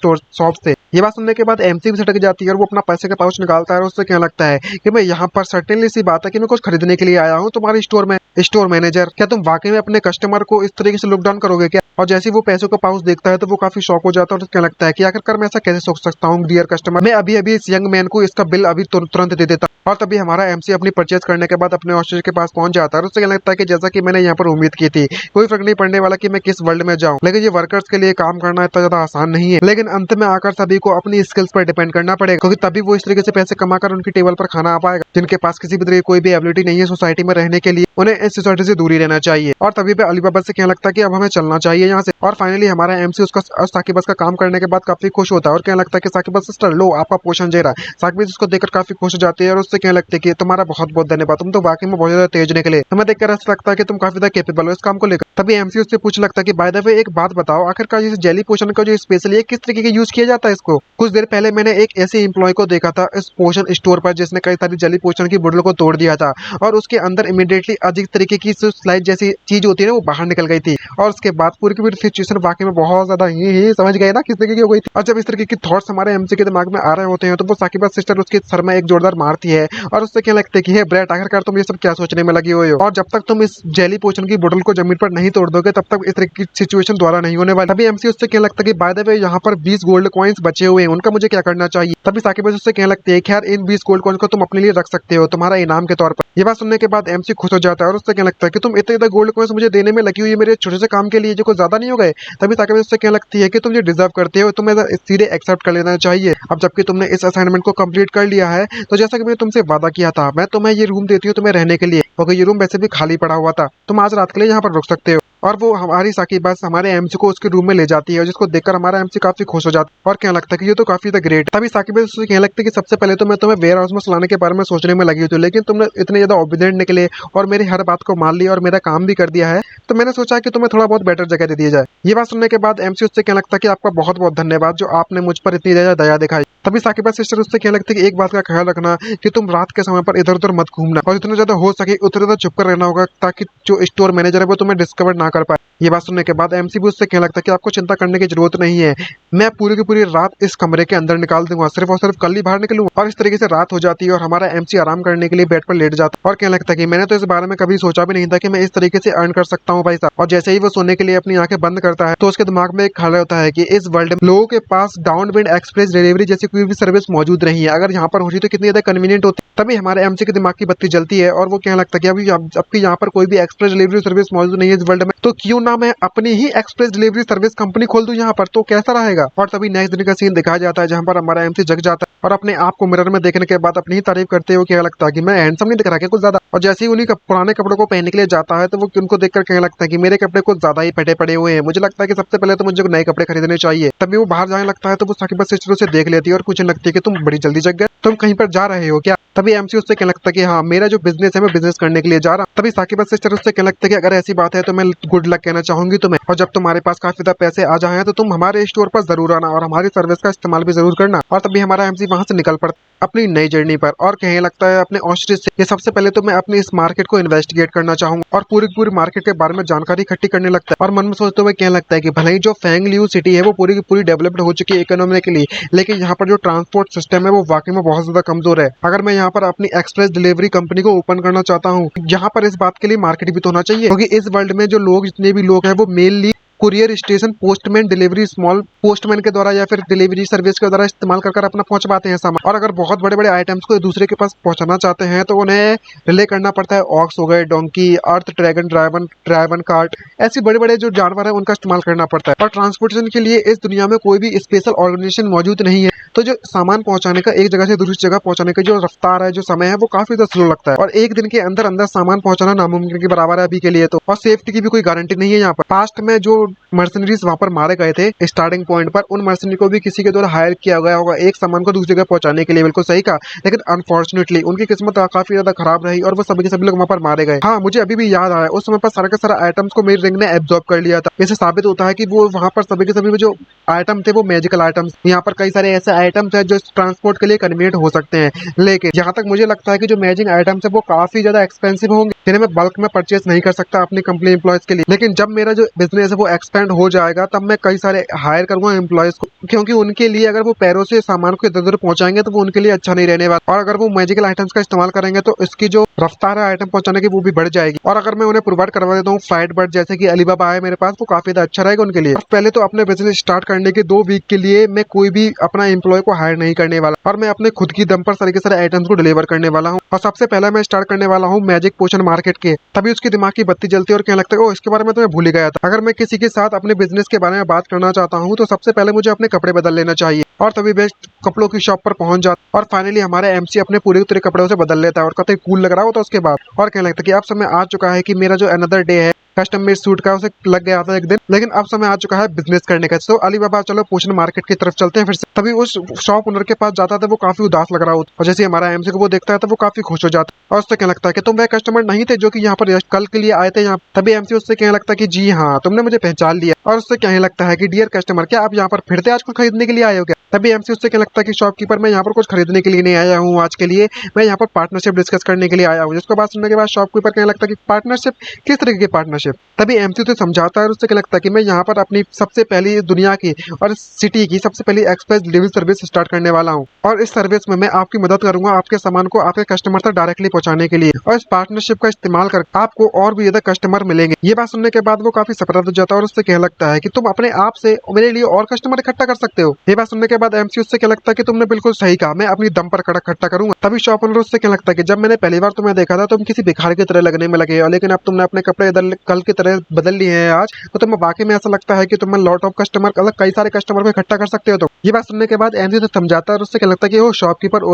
से। ये बात सुनने के बाद एमसी भी सटक जाती है और वो अपना पैसे का पाउच निकालता है और उससे क्या लगता है कि मैं यहाँ पर सर्टेनली सी बात है कि मैं कुछ खरीदने के लिए आया हूँ तुम्हारे स्टोर में। स्टोर मैनेजर क्या तुम वाकई में अपने कस्टमर को इस तरीके से लुक डाउन करोगे क्या? और जैसे वो पैसों का पाउच देखता है तो वो काफी शॉक हो जाता है और क्या लगता है कि आखिरकार मैं ऐसा कैसे सोच सकता हूँ डियर कस्टमर, मैं अभी अभी इस यंग मैन को इसका बिल अभी तुरंत दे देता। और तभी हमारा एमसी अपनी परचेज करने के बाद अपने ऑस्ट्रेज के पास पहुंच जाता है और उससे क्या लगता है कि जैसा कि मैंने यहाँ पर उम्मीद की थी कोई फर्क नहीं पड़ने वाला कि मैं किस वर्ल्ड में जाऊं, लेकिन ये वर्कर्स के लिए काम करना इतना ज्यादा आसान नहीं है। लेकिन अंत में आकर सभी को अपनी स्किल्स पर डिपेंड करना पड़ेगा क्योंकि तभी वो इस तरीके से पैसे कमाकर उनकी टेबल पर खाना आ पाएगा। जिनके पास किसी भी तरह कोई भी एबिलिटी नहीं है सोसाइटी में रहने के लिए उन्हें इस सोसाइटी से दूरी रहना चाहिए। और तभी पे अलीबाबा से क्या लगता है कि अब हमें चलना चाहिए यहाँ से। और फाइनली हमारा एमसी उसका साकिबस का काम करने के बाद काफी खुश होता है और क्या लगता है कि साकिबस सिस्टर लो आपका पोषण जेरा। साकिबस उसको देखकर काफी खुश हो जाती है और उससे क्या लगता है कि तुम्हारा बहुत बहुत धन्यवाद, तुम तो वाकई में बहुत ज्यादा तेज निकले, हमें देखकर ऐसा लगता है कि तुम काफी ज्यादा केपेबल हो इस काम को लेकर। तभी एमसी उससे पूछ लगता है कि बाय द वे एक बात बताओ आखिरकार इस जेली पोशन का जो स्पेशली है किस तरीके का यूज किया जाता है इसको? कुछ देर पहले मैंने एक ऐसे एम्प्लॉय को देखा था इस पोशन स्टोर पर जिसने कई सारी जेली पोशन की बोतल को तोड़ दिया था और उसके अंदर इमीडिएटली अजीब तरीके की स्लाइड जैसी चीज होती है ना वो बाहर निकल गई थी। और उसके बाद पूरी की पूरी सिचुएशन वाकई में बहुत ज्यादा ही समझ गए ना किस तरीके की हो गई थी। और जब इस तरीके की थॉट्स हमारे एमसी के दिमाग में आ रहे होते हैं तो वो साकिबा सिस्टर उसके सर में एक जोरदार मारती है और उससे क्या लगता है कि हे ब्रेट आखिरकार तुम ये सब क्या सोचने में लगी हुई हो और जब तक तुम इस जेली पोशन की बोतल को जमीन पर नहीं तोड़ दोगे तब तक इस तरह की सिचुएशन द्वारा नहीं होने वाली। तभी एमसी उससे क्या लगता है कि बाय द वे यहाँ पर 20 गोल्ड कॉइंस बचे हुए हैं उनका मुझे क्या करना चाहिए? तभी साकिबा उससे कहने लगती है खैर इन 20 गोल्ड कॉइंस को तुम अपने लिए रख सकते हो तुम्हारा इनाम के तौर पर। ये बात सुनने के बाद एमसी खुश हो जाता है और उससे क्या लगता है कि तुम इतने गोल्ड कॉइंस मुझे देने में लगी हुई है मेरे छोटे से काम के लिए जो कुछ ज्यादा नहीं हो गए। तभी साकिबा उससे क्या लगती है कि तुम ये डिजर्व करते हो, तुम्हें सीधे एक्सेप्ट कर लेना चाहिए। अब जबकि तुमने इस असाइनमेंट को कंप्लीट कर लिया है तो जैसा कि मैं तुमसे तुमसे वादा किया था, मैं तुम्हें ये रूम देती हूँ तुम्हें रहने के लिए, क्योंकि ये रूम वैसे भी खाली पड़ा हुआ था, तुम आज रात के लिए यहाँ पर रुक सकते हो। और वो हमारी साकी बस हमारे एमसी को उसके रूम में ले जाती है, जिसको देखकर हमारा एमसी काफी खुश हो जाता है और कहने लगता है कि ये तो काफी ग्रेट। तभी साकी बस उससे कहने लगती है कि सबसे पहले तो मैं तुम्हें वेयर हाउस में सुलाने के बारे में सोचने में लगी थी, लेकिन तुमने इतने ज्यादा ओबिडेंट निकले और मेरी हर बात को मान लिया और मेरा काम भी कर दिया है, तो मैंने सोचा कि तुम्हें थोड़ा बहुत बेटर जगह दे दी जाए। ये बात सुनने के बाद एमसी उससे कहने लगता है कि आपका बहुत बहुत धन्यवाद जो आपने मुझ पर इतनी ज्यादा दया दिखाई। तभी साकिबा सिस्टर उससे कहने लगती है कि एक बात का ख्याल रखना कि तुम रात के समय पर इधर उधर मत घूमना और जितना ज्यादा हो सके उतना ज्यादा चुप कर रहना होगा, ताकि जो स्टोर मैनेजर है वो तुम्हें डिस्कवर ना कर पाए। ये बात सुनने के बाद एमसी भी उससे कहने लगता है कि आपको चिंता करने की जरूरत नहीं है, मैं पूरी की पूरी रात इस कमरे के अंदर निकाल दूंगा, सिर्फ और सिर्फ कल ही बाहर निकलूंगा। और इस तरीके से रात हो जाती है और हमारा एमसी आराम करने के लिए बेड पर लेट जाता है और कहने लगता है कि मैंने तो इस बारे में कभी सोचा भी नहीं था कि मैं इस तरीके से अर्न कर सकता हूँ भाई साहब। और जैसे ही वो सोने के लिए अपनी आंखें बंद करता है तो उसके दिमाग में एक ख्याल होता है कि इस वर्ल्ड में लोगों के पास डाउनविंड एक्सप्रेस डिलीवरी जैसी कोई भी सर्विस मौजूद नहीं है, अगर यहाँ पर होती तो कितनी ज्यादा कन्वीनियंट होती। तभी हमारे एमसी के दिमाग की बत्ती जलती है और वो कहने लगता है कि अभी आपकी यहाँ पर कोई भी एक्सप्रेस डिलीवरी सर्विस मौजूद नहीं है इस वर्ल्ड में, तो क्यों ना मैं अपनी ही एक्सप्रेस डिलीवरी सर्विस कंपनी खोल दूं यहाँ पर, तो कैसा रहेगा। और तभी नेक्स्ट दिन का सीन दिखाया जाता है जहाँ पर हमारा एमसी जग जाता है और अपने आप को मिरर में देखने के बाद अपनी ही तारीफ करते हुए क्या लगता है कि मैं हैंडसम नहीं दिख रहा क्या कुछ ज्यादा। और जैसे ही उन्हीं पुराने कपड़ों को पहनने के लिए जाता है तो वो उनको देखकर कहने लगता है कि मेरे कपड़े कुछ ज्यादा ही फटे पड़े हुए हैं, मुझे लगता है कि सबसे पहले तो मुझे नए कपड़े खरीदने चाहिए। तभी वो बाहर जाने लगता है तो वो साकिबा सिस्टर से देख लेती है और पूछने लगती है कि तुम बड़ी जल्दी जग गए, तुम कहीं पर जा रहे हो क्या। तभी एमसी उससे कहने लगता है कि हाँ मेरा जो बिजनेस है मैं बिजनेस करने के लिए जा रहा। तभी साकिबा सिस्टर उससे कहने लगता है कि अगर ऐसी बात है तो मैं गुड लक कहना चाहूंगी तुम्हें, और जब तुम्हारे पास काफी ज्यादा पैसे आ जाए तो तुम हमारे स्टोर पर जरूर आना और हमारी सर्विस का इस्तेमाल भी जरूर करना। और तभी हमारा एमसी वहां से निकल पड़ता अपनी नई जर्नी पर और कहने लगता है अपने ऑस्ट्रिच से कि सबसे पहले तो मैं अपनी इस मार्केट को इन्वेस्टिगेट करना चाहूंगा और पूरी मार्केट के बारे में जानकारी इकट्ठी करने लगता है। और मन में सोचते हुए कहने लगता है कि भले ही जो फेंग लियू सिटी है वो पूरी की पूरी डेवलप्ड हो चुकी है इकोनॉमिकली, लेकिन यहाँ पर जो ट्रांसपोर्ट सिस्टम है वो वाकई में बहुत ज्यादा कमजोर है। अगर मैं यहाँ पर अपनी एक्सप्रेस डिलीवरी कंपनी को ओपन करना चाहता हूँ, यहाँ पर इस बात के लिए मार्केट भी तो होना चाहिए, क्योंकि इस वर्ल्ड में जो लोग जितने भी लोग हैं वो mainly courier station postman delivery small postman के द्वारा या फिर डिलीवरी सर्विस के द्वारा इस्तेमाल कर अपना पहुंचवाते हैं सामान। और अगर बहुत बड़े बड़े आइटम्स को दूसरे के पास पहुंचाना चाहते हैं तो उन्हें रिले करना पड़ता है ऑक्स हो गए, डोंकी, अर्थ ड्रैगन, ड्राइवन कार्ट, ऐसे बड़े बड़े जो जानवर है उनका इस्तेमाल करना पड़ता है। और ट्रांसपोर्टेशन के लिए इस दुनिया में कोई भी स्पेशल ऑर्गेनाइजेशन मौजूद नहीं है, तो जो सामान पहुंचाने का एक जगह से दूसरी जगह पहुंचाने का जो रफ्तार है जो समय है वो काफी ज्यादा स्लो लगता है और एक दिन के अंदर अंदर सामान पहुंचाना नामुमकिन के बराबर है अभी के लिए तो। और सेफ्टी की भी कोई गारंटी नहीं है यहाँ पर। पास्ट में जो मर्सनरीज वहां पर मारे गए थे स्टार्टिंग पॉइंट पर, उन मर्सनरी को भी किसी के द्वारा हायर किया गया होगा एक सामान को दूसरी जगह पहुंचाने के लिए, बिल्कुल सही कहा, लेकिन अनफॉर्चुनेटली उनकी किस्मत काफी ज्यादा खराब रही और वो सभी के सभी लोग वहां पर मारे गए। हाँ मुझे अभी भी याद आया उस समय पर सारा के सारा आइटम्स को मेरी रिंग ने एब्जॉर्ब कर लिया था। इससे साबित होता है कि वो वहां पर सभी के सभी जो आइटम थे वो मैजिकल आइटम्स। यहाँ पर कई सारे ऐसे आइटम्स है जो ट्रांसपोर्ट के लिए कन्वीनियंट हो सकते हैं, लेकिन जहाँ तक मुझे लगता है कि जो मैजिक आइटम्स है वो काफी ज्यादा एक्सपेंसिव होंगे जिन्हें मैं बल्क में परचेस नहीं कर सकता अपनी कंपनी एम्प्लॉयज के लिए। लेकिन जब मेरा जो बिजनेस है वो एक्सपेंड हो जाएगा तब मैं कई सारे हायर करूंगा एम्प्लॉयज को, क्योंकि उनके लिए अगर वो पैरों से सामान को इधर उधर पहुंचाएंगे तो वो उनके लिए अच्छा नहीं रहने वाला। और अगर वो मैजिकल आइटम्स का इस्तेमाल करेंगे तो इसकी जो रफ्तार है आइटम पहुंचाने की वो भी बढ़ जाएगी। और अगर मैं उन्हें प्रोवाइड करवा देता हूँ फ्लाइट बर्ड जैसे कि अलीबाबा है मेरे पास, वो काफी ज्यादा अच्छा रहेगा उनके लिए। पहले तो अपने बिजनेस स्टार्ट करने के 2 वीक के लिए मैं कोई भी अपना एम्प्लॉय को हायर नहीं करने वाला और मैं अपने खुद की दम पर सारे सारे आइटम्स को डिलीवर करने वाला हूँ। और सबसे पहले मैं स्टार्ट करने वाला हूँ मैजिक पोशन मार्केट के। तभी उसके दिमाग की बत्ती जलती है और कहने लगता है ओ इसके बारे में तो मैं भूल ही गया था। अगर मैं किसी के साथ अपने बिजनेस के बारे में बात करना चाहता हूँ तो सबसे पहले मुझे अपने कपड़े बदल लेना चाहिए। और तभी बेस्ट कपड़ों की शॉप पर पहुंच जाता और फाइनली हमारे एमसी अपने पूरे कपड़ों से बदल लेता है और कहते कूल लग रहा होता उसके बाद। और कहने लगता है कि अब समय आ चुका है कि मेरा जो अनदर डे है कस्टम मेड सूट का उसे लग गया था एक दिन, लेकिन अब समय आ चुका है बिजनेस करने का। तो अलीबाबा चलो पोशन मार्केट की तरफ चलते हैं फिर से। तभी उस शॉप ओनर के पास जाता था वो काफी उदास लग रहा होता और जैसे हमारा एमसी को वो देखता है तो वो काफी खुश हो जाता है और उससे कहने लगता है कि तुम वह कस्टमर नहीं थे जो कि यहाँ पर कल के लिए आए थे यहाँ। तभी एमसी उससे कहने लगता है कि जी हाँ तुमने मुझे पहचान लिया। और उससे कहने लगता है कि डियर कस्टमर क्या आप यहाँ पर फिर से आज कुछ खरीदने के लिए आए हो क्या। तभी एमसी उससे कहने लगता है कि शॉपकीपर मैं यहाँ पर कुछ खरीदने के लिए नहीं आया हूँ आज के लिए, मैं यहाँ पर पार्टनरशिप डिस्कस करने के लिए आया हूँ। जिसको बात सुनने के बाद शॉपकीपर कहने लगता है कि पार्टनरशिप किस तरीके की पार्टनरशिप। तभी एमसी उसे समझाता है और उससे क्या लगता है कि मैं यहाँ पर अपनी सबसे पहली दुनिया की और सिटी की सबसे पहली एक्सप्रेस डिलीवरी सर्विस स्टार्ट करने वाला हूँ और इस सर्विस में मैं आपकी मदद करूंगा आपके सामान को आपके कस्टमर तक डायरेक्टली पहुंचाने के लिए। और इस पार्टनरशिप का इस्तेमाल कर आपको और भी ज्यादा कस्टमर मिलेंगे। ये बात सुनने के बाद वो काफी सरप्राइज हो जाता है और उससे कहने लगता है कि तुम अपने आप से मेरे लिए और कस्टमर इकट्ठा कर सकते हो। ये बात सुनने के बाद एमसी उससे क्या लगता है कि तुमने बिल्कुल सही कहा, मैं अपनी दम पर कड़क इकट्ठा करूंगा। तभी शॉप ओनर उससे क्या लगता है कि जब मैंने पहली बार तुम्हें देखा था तुम किसी भिखारी की तरह लगने में लगे हो, लेकिन अब तुमने अपने कपड़े इधर कल की तरह बदल लिए हैं आज, तो तुम्हें वाकई में ऐसा लगता है कि तुम्हें लॉट ऑफ कस्टमर, मतलब कई सारे कस्टमर को इकट्ठा कर सकते हो। तो ये बात सुनने के बाद एमसी से समझाता है और उससे क्या लगता है कि वो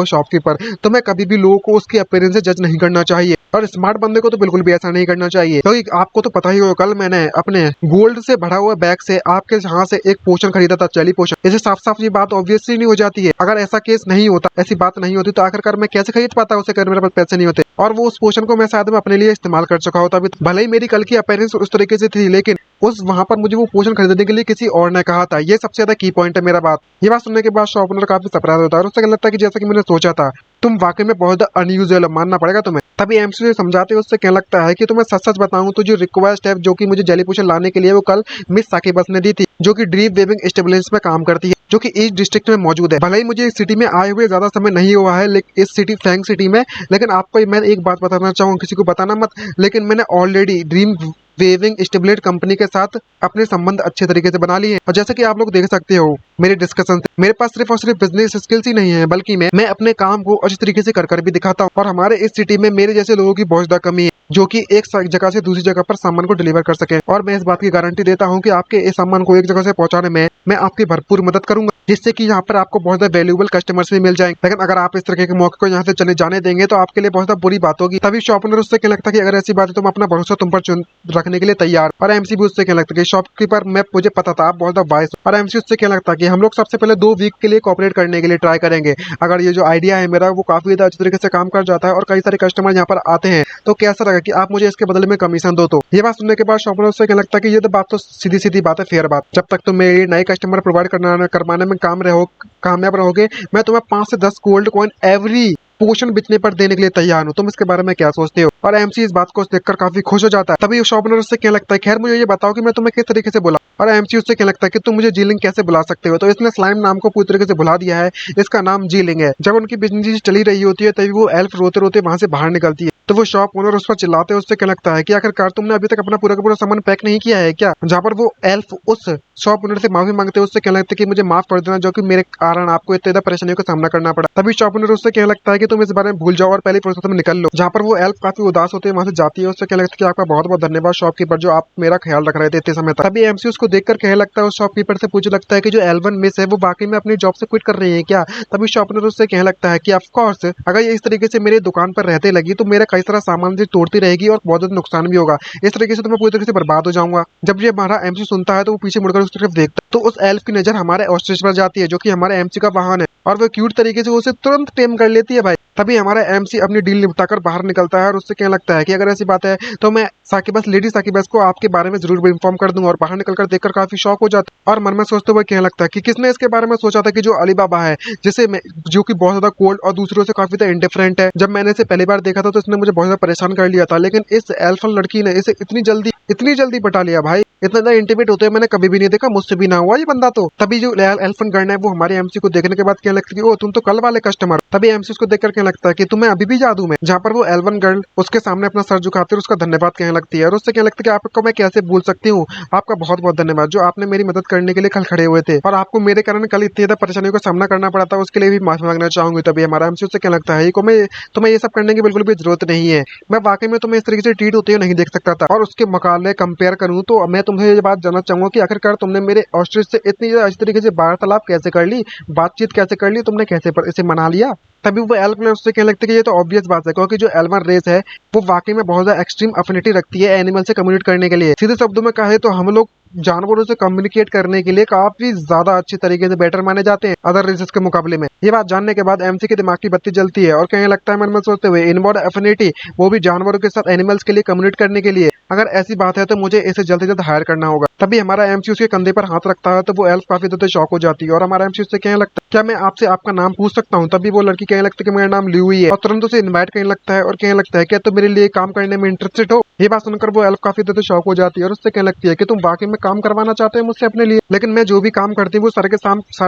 शॉपकीपर, तुम्हें कभी भी लोगों को उसके अपीयरेंस से जज नहीं करना चाहिए, और स्मार्ट बंदे को तो बिल्कुल भी ऐसा नहीं करना चाहिए, क्योंकि आपको तो पता ही होगा कल मैंने अपने गोल्ड से भरा हुआ बैग से आपके यहाँ से एक पोशन खरीदा था, चैली पोशन। इसे साफ साफ ये बात ऑब्वियसली नहीं हो जाती है। अगर ऐसा केस नहीं होता, ऐसी बात नहीं होती, तो आखिरकार मैं कैसे खरीद पाता उसे, अगर मेरे पास पैसे नहीं होते। और वो उस पोशन को मैं शायद में अपने लिए इस्तेमाल कर चुका होता। अभी भले ही मेरी कल की अपीयरेंस उस तरीके से थी, लेकिन उस वहां पर मुझे वो पोशन खरीदने के लिए किसी और ने कहा था। ये सबसे ज्यादा की पॉइंट है मेरा बात। ये बात सुनने के बाद शॉप ओनर काफी सरप्राइज होता है और उससे लगता है कि जैसा कि मैंने सोचा था, तुम वाकई में बहुत अनयूजुअल, मानना पड़ेगा तुम्हें। तभी एमसी से समझाते उससे क्या लगता है कि तुम्हें सच सच बताऊं तो जो रिक्वेस्ट है जो कि मुझे जेली पोशन लाने के लिए वो कल मिस साकिबस ने दी थी, जो कि ड्रीम वेविंग एस्टेब्लिशमेंट में काम करती है, जो कि ईस्ट डिस्ट्रिक्ट में मौजूद है। भले ही मुझे इस सिटी में आए हुए ज्यादा समय नहीं हुआ है, लेकिन इस सिटी फैंग सिटी में, लेकिन आपको मैं एक बात बताना चाहूंगा, किसी को बताना मत, लेकिन मैंने ऑलरेडी ड्रीम वेविंग स्टेबलेट कंपनी के साथ अपने संबंध अच्छे तरीके से बना लिए हैं। और जैसे कि आप लोग देख सकते हो मेरे डिस्कशन से, मेरे पास सिर्फ और सिर्फ बिजनेस स्किल्स ही नहीं है, बल्कि मैं अपने काम को अच्छी तरीके से कर भी दिखाता हूँ। और हमारे इस सिटी में मेरे जैसे लोगों की बहुत ज्यादा कमी है, जो कि एक जगह से दूसरी जगह पर सामान को डिलीवर कर सके। और मैं इस बात की गारंटी देता हूँ कि आपके इस सामान को एक जगह से पहुंचाने में मैं आपकी भरपूर मदद करूंगा, जिससे कि यहाँ पर आपको बहुत ज्यादा वैल्यूएबल कस्टमर्स भी मिल जाएंगे। लेकिन अगर आप इस तरह के मौके को यहाँ से चले जाने देंगे तो आपके लिए बहुत ज्यादा बुरी बात होगी। तभी शॉप ओनर उससे क्या लगता है कि अगर ऐसी बात है तो मैं अपना भरोसा तुम पर रखने के लिए तैयार। और एमसी भी उससे क्या लगता है कि शॉपकीपर, मैं मुझे पता था आप बहुत ज्यादा बाइस। और एमसी उससे क्या लगता है कि हम लोग सबसे पहले 2 वीक के लिए कॉपरेट करने के लिए ट्राई करेंगे। अगर ये जो आइडिया है मेरा वो काफी ज्यादा अच्छी तरीके से काम कर जाता है और कई सारे कस्टमर यहाँ पर आते हैं, तो कैसा लगा कि आप मुझे इसके बदले में कमीशन दो। तो ये बात सुनने के बाद शॉप ओनर उससे क्या लगता है कि ये तो बात तो सीधी सीधी बात है, फेयर बात। जब तक तुम मेरे नए कस्टमर प्रोवाइड करवाने में कामयाब रहोगे, मैं तुम्हें 5 से 10 गोल्ड कॉइन एवरी पोशन बिकने पर देने के लिए तैयार हूँ। तुम इसके बारे में क्या सोचते हो? और एमसी इस बात को देखकर काफी खुश हो जाता है। तभी शॉप ओनर उससे क्या लगता है, खैर मुझे ये बताओ कि मैं तुम्हें किस तरीके से बुला। और एमसी उससे क्या लगता है कि तुम मुझे जीलिंग कैसे बुला सकते हो? तो इसने स्लाइम नाम को पूरी तरीके से बुला दिया है, इसका नाम जीलिंग है। जब उनकी बिजनेस चली रही होती है तभी वो एल्फ रोते रोते वहां से बाहर निकलती है, तो वो शॉप ओनर उस पर चिल्लाते हैं। उससे क्या लगता है कि आखिरकार तुमने अभी तक अपना पूरा का पूरा सामान पैक नहीं किया है क्या? जहाँ पर वो एल्फ उस शॉप ओनर से माफी मांगते हैं। उससे क्या लगता है कि मुझे माफ कर देना, जो कि मेरे कारण आपको इतनी ज्यादा परेशानियों का सामना करना पड़ा। तभी शॉप ओनर उससे क्या लगता है कि तुम इस बारे में भूल जाओ और पहले प्रोसेस में निकल लो। जहाँ पर वो एल्फ काफी उदास होते हैं वहां से जाती है। उससे क्या लगता है कि आपका बहुत बहुत धन्यवाद शॉपकीपर, जो आप मेरा ख्याल रख रहे थे इतने समय तक। तभी एमसी उसको देखकर कहने लगता है, उस शॉपकीपर से पूछने लगता है कि जो एल्वन मिस है वो वाकई में अपनी जॉब से क्विट कर रही है क्या? तभी शॉप ओनर उससे कहने लगता है कि ऑफ कोर्स, अगर ये इस तरीके से मेरी दुकान पर रहते लगी तो मेरा कई सारा सामान से तोड़ती रहेगी और बहुत ज्यादा नुकसान भी होगा। इस तरीके से तो मैं पूरी तरीके से बर्बाद हो जाऊंगा। जब ये हमारा एमसी सुनता है तो वो पीछे मुड़कर उस तरफ देखता है, तो उस एल्फ की नजर हमारे ऑस्ट्रिच पर जाती है, जो कि हमारे एमसी का वाहन है, और वो क्यूट तरीके से उसे तुरंत टेम कर लेती है भाई। तभी हमारा एमसी अपनी डील निपटाकर बाहर निकलता है और उससे क्या लगता है कि अगर ऐसी बात है तो मैं साकिबस, लेडी साकिबस को आपके बारे में जरूर इन्फॉर्म कर दूंगा। और बाहर निकलकर देखकर काफी शॉक हो जाता है और मन में सोचते हुए क्या लगता है कि किसने इसके बारे में सोचा था कि जो अली बाबा है, जिसे जो कि बहुत ज्यादा कोल्ड और दूसरों से काफी ज्यादा इंडिफरेंट है। जब मैंने इसे पहली बार देखा था तो इसने मुझे बहुत ज्यादा परेशान कर लिया था, लेकिन इस एल्फन लड़की ने इसे इतनी जल्दी पटा लिया भाई। इतना ज्यादा इंटीमेट होते हुए मैंने कभी भी नहीं देखा, मुझसे भी ना हुआ ये बंदा तो। तभी जो एल्फन गर्ल है वो हमारे एमसी को देखने के बाद क्या लगता है कि ओ तुम तो कल वाले कस्टमर। तभी एमसी उसको देखकर क्या लगता है कि तुम्हें अभी भी याद हूं मैं। जहाँ पर वो एल्वन गर्ल उसके सामने अपना सर झुकाती है और उसका धन्यवाद कहने लगती है। और उससे क्या लगता है कि आपको मैं कैसे भूल सकती हूँ, आपका बहुत बहुत धन्यवाद, जो आपने मेरी मदद करने के लिए कल खड़े हुए थे और आपको मेरे कारण कल इतनी ज्यादा परेशानियों का सामना करना पड़ा था, उसके लिए भी माफी मांगना चाहूंगी। तभी हमारा एमसी उससे क्या लगता है कि तुम्हें ये सब करने की बिल्कुल भी जरूरत नहीं है, मैं वाकई में तुम्हें इस तरीके से ट्रीट होते हुए नहीं देख सकता था। और उसके मुकाबले कंपेयर करूँ तो मैं तुम्हें ये बात जानना चाहूंगा कि आखिरकार तुमने मेरे ऑस्ट्रिच से इतनी अच्छी तरीके से वार्तालाप कैसे कर ली, बातचीत कैसे कर ली, तुमने कैसे इसे मना लिया? तभी वो एल्फ ने उससे कहने लगता है कि ये तो ऑब्वियस बात है, क्योंकि जो एल्वन रेस है वो वाकई में बहुत ज्यादा एक्सट्रीम अफिनिटी रखती है एनिमल से कम्युनिकेट करने के लिए। सीधे शब्दों में कहे तो हम लोग जानवरों से कम्युनिकेट करने के लिए काफी ज्यादा अच्छी तरीके से बेटर माने जाते हैं अदर रेसेस के मुकाबले में। ये बात जानने के बाद एमसी के दिमाग की बत्ती जलती है और कहने लगता है मन में सोचते हुए, इनवर्ड एफिनिटी, वो भी जानवरों के साथ एनिमल्स के लिए कम्युनिकेट करने के लिए। अगर ऐसी बात है तो मुझे इसे जल्द से जल्द हायर करना होगा। तभी हमारा एमसी उसके कंधे पर हाथ रखता है तो वो एल्फ काफी ज्यादा शॉक हो जाती है और हमारा एमसी उससे कहने लगता है, क्या मैं आपसे आपका नाम पूछ सकता हूँ? तभी वो लड़की कहने लगती है कि मेरा नाम ल्यूई है और तुरंत उसे इन्वाइट करने लगता है और कहने लगता है, क्या तुम मेरे लिए काम करने में इंटरेस्टेड हो? ये बात सुनकर वो एल्फ काफी ज्यादा शॉक हो जाती है और उससे कहने लगती है कि तुम वाकई में काम करवाना चाहते हो मुझसे अपने लिए, लेकिन मैं जो भी काम करती हूँ वो सारे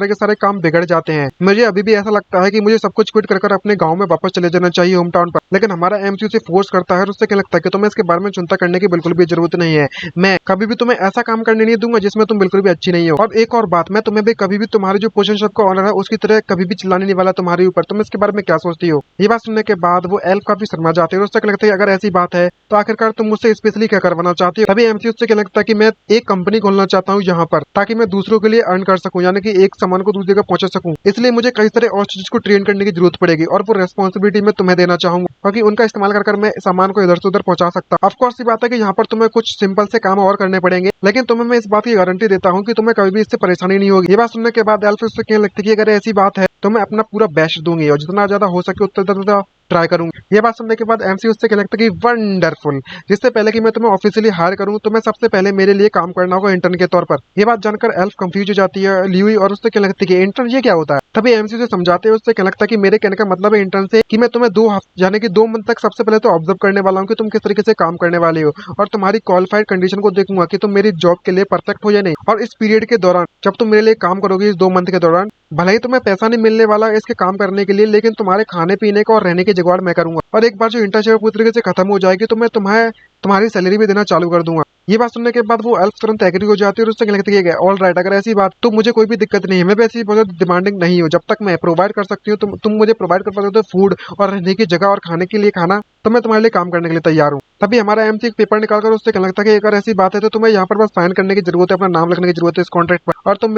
के सारे काम बिगड़ जाते हैं। मुझे अभी भी ऐसा लगता है कि मुझे सब कुछ क्विट कर अपने गाँव में वापस चले जाना चाहिए, होम टाउन पर। लेकिन हमारा एमसी उसे फोर्स करता है और उससे क्या लगता है कि तुम्हें इसके बारे में चिंता करने की बिल्कुल भी जरूरत नहीं है, मैं कभी भी तुम्हें ऐसा काम काम करने नहीं दूंगा जिसमें तुम बिल्कुल भी अच्छी नहीं हो। और एक और बात, मैं तुम्हें भी कभी भी तुम्हारे जो पोषण शॉप का ऑनर है उसकी तरह कभी भी चिल्लाने नहीं वाला तुम्हारे ऊपर। तुम इसके बारे में क्या सोचती हो? ये बात सुनने के बाद वो एल्फ काफी शर्मा जाते हैं और उससे लगता है अगर ऐसी बात है तो आखिरकार तुम मुझसे स्पेशली क्या करवाना चाहती हो। तभी एमसी उससे क्या लगता है कि मैं एक कंपनी खोलना चाहता हूँ यहाँ पर, ताकि मैं दूसरों के लिए अर्न कर सकूँ, यानी कि एक सामान को दूसरी जगह पहुंचा सकूँ। इसलिए मुझे कई सारे और चीज को ट्रेन करने की जरूरत पड़ेगी और वो रेस्पॉन्सिबिलिटी मैं तुम्हें देना चाहूंगा, क्योंकि उनका इस्तेमाल कर मैं सामान को इधर से उधर पहुंचा सकता हूँ। ऑफकोर्स ये बात है कि यहाँ पर तुम्हें कुछ सिंपल से काम और करने पड़ेंगे, लेकिन तुम्हें मैं इस बात की गारंटी देता हूँ कि तुम्हें कभी भी इससे परेशानी नहीं होगी। ये बात सुनने के बाद एल्फ उससे कहने लगती है कि अगर ऐसी बात है तो मैं अपना पूरा बेस्ट दूंगी और जितना ज्यादा हो सके उतना ज्यादा ट्राई करूंगी। ये बात सुनने के बाद एमसी उससे कहने लगता है कि वंडरफुल, जिससे पहले कि मैं तुम्हें ऑफिशियली हायर करूं तो मैं सबसे पहले मेरे लिए काम करना होगा इंटर्न के तौर पर। ये बात जानकर एल्फ कंफ्यूज हो जाती है ल्यूई और उससे कहने लगती है कि इंटर्न ये क्या होता है। तभी एमसी उसे समझाते हैं, उससे कहने लगता है कि मेरे कहने का मतलब है इंटर्न से कि मैं तुम्हें 2 हफ्ते यानी कि 2 मंथ तक सबसे पहले तो ऑब्जर्व करने वाला हूँ कि तुम किस तरीके से काम करने वाले हो और तुम्हारी क्वालिफाइड कंडीशन को देखूंगा कि तुम मेरी जॉब के लिए परफेक्ट हो या नहीं। और इस पीरियड के दौरान जब तुम मेरे लिए काम करोगे इस 2 मंथ के दौरान, भले ही तुम्हें पैसा नहीं मिलने वाला इसके काम करने के लिए, लेकिन तुम्हारे खाने पीने का और रहने की जुगाड़ मैं करूंगा। और एक बार जो इंटर्नशिप पूरी तरीके से खत्म हो जाएगी तो मैं तुम्हारी सैलरी भी देना चालू कर दूंगा। ये बात सुनने के बाद वो एल्फ तुरंत एग्री हो जाती है और उससे कहने लगती है ऑल राइट, अगर ऐसी बात तो मुझे कोई भी दिक्कत नहीं है, मैं वैसे ही बहुत डिमांडिंग नहीं हूँ। जब तक मैं प्रोवाइड कर सकती हूँ तुम मुझे प्रोवाइड कर पाते हो फूड और रहने की जगह और खाने के लिए खाना, तो मैं तुम्हारे लिए काम करने के लिए तैयार हूँ। तभी हमारा एमसी एक पेपर निकालकर उससे कहने लगता है कि अगर ऐसी बात है तो तुम्हें यहाँ पर बस साइन करने की जरूरत है, अपना नाम लिखने की जरूरत है इस कॉन्ट्रैक्ट पर और तुम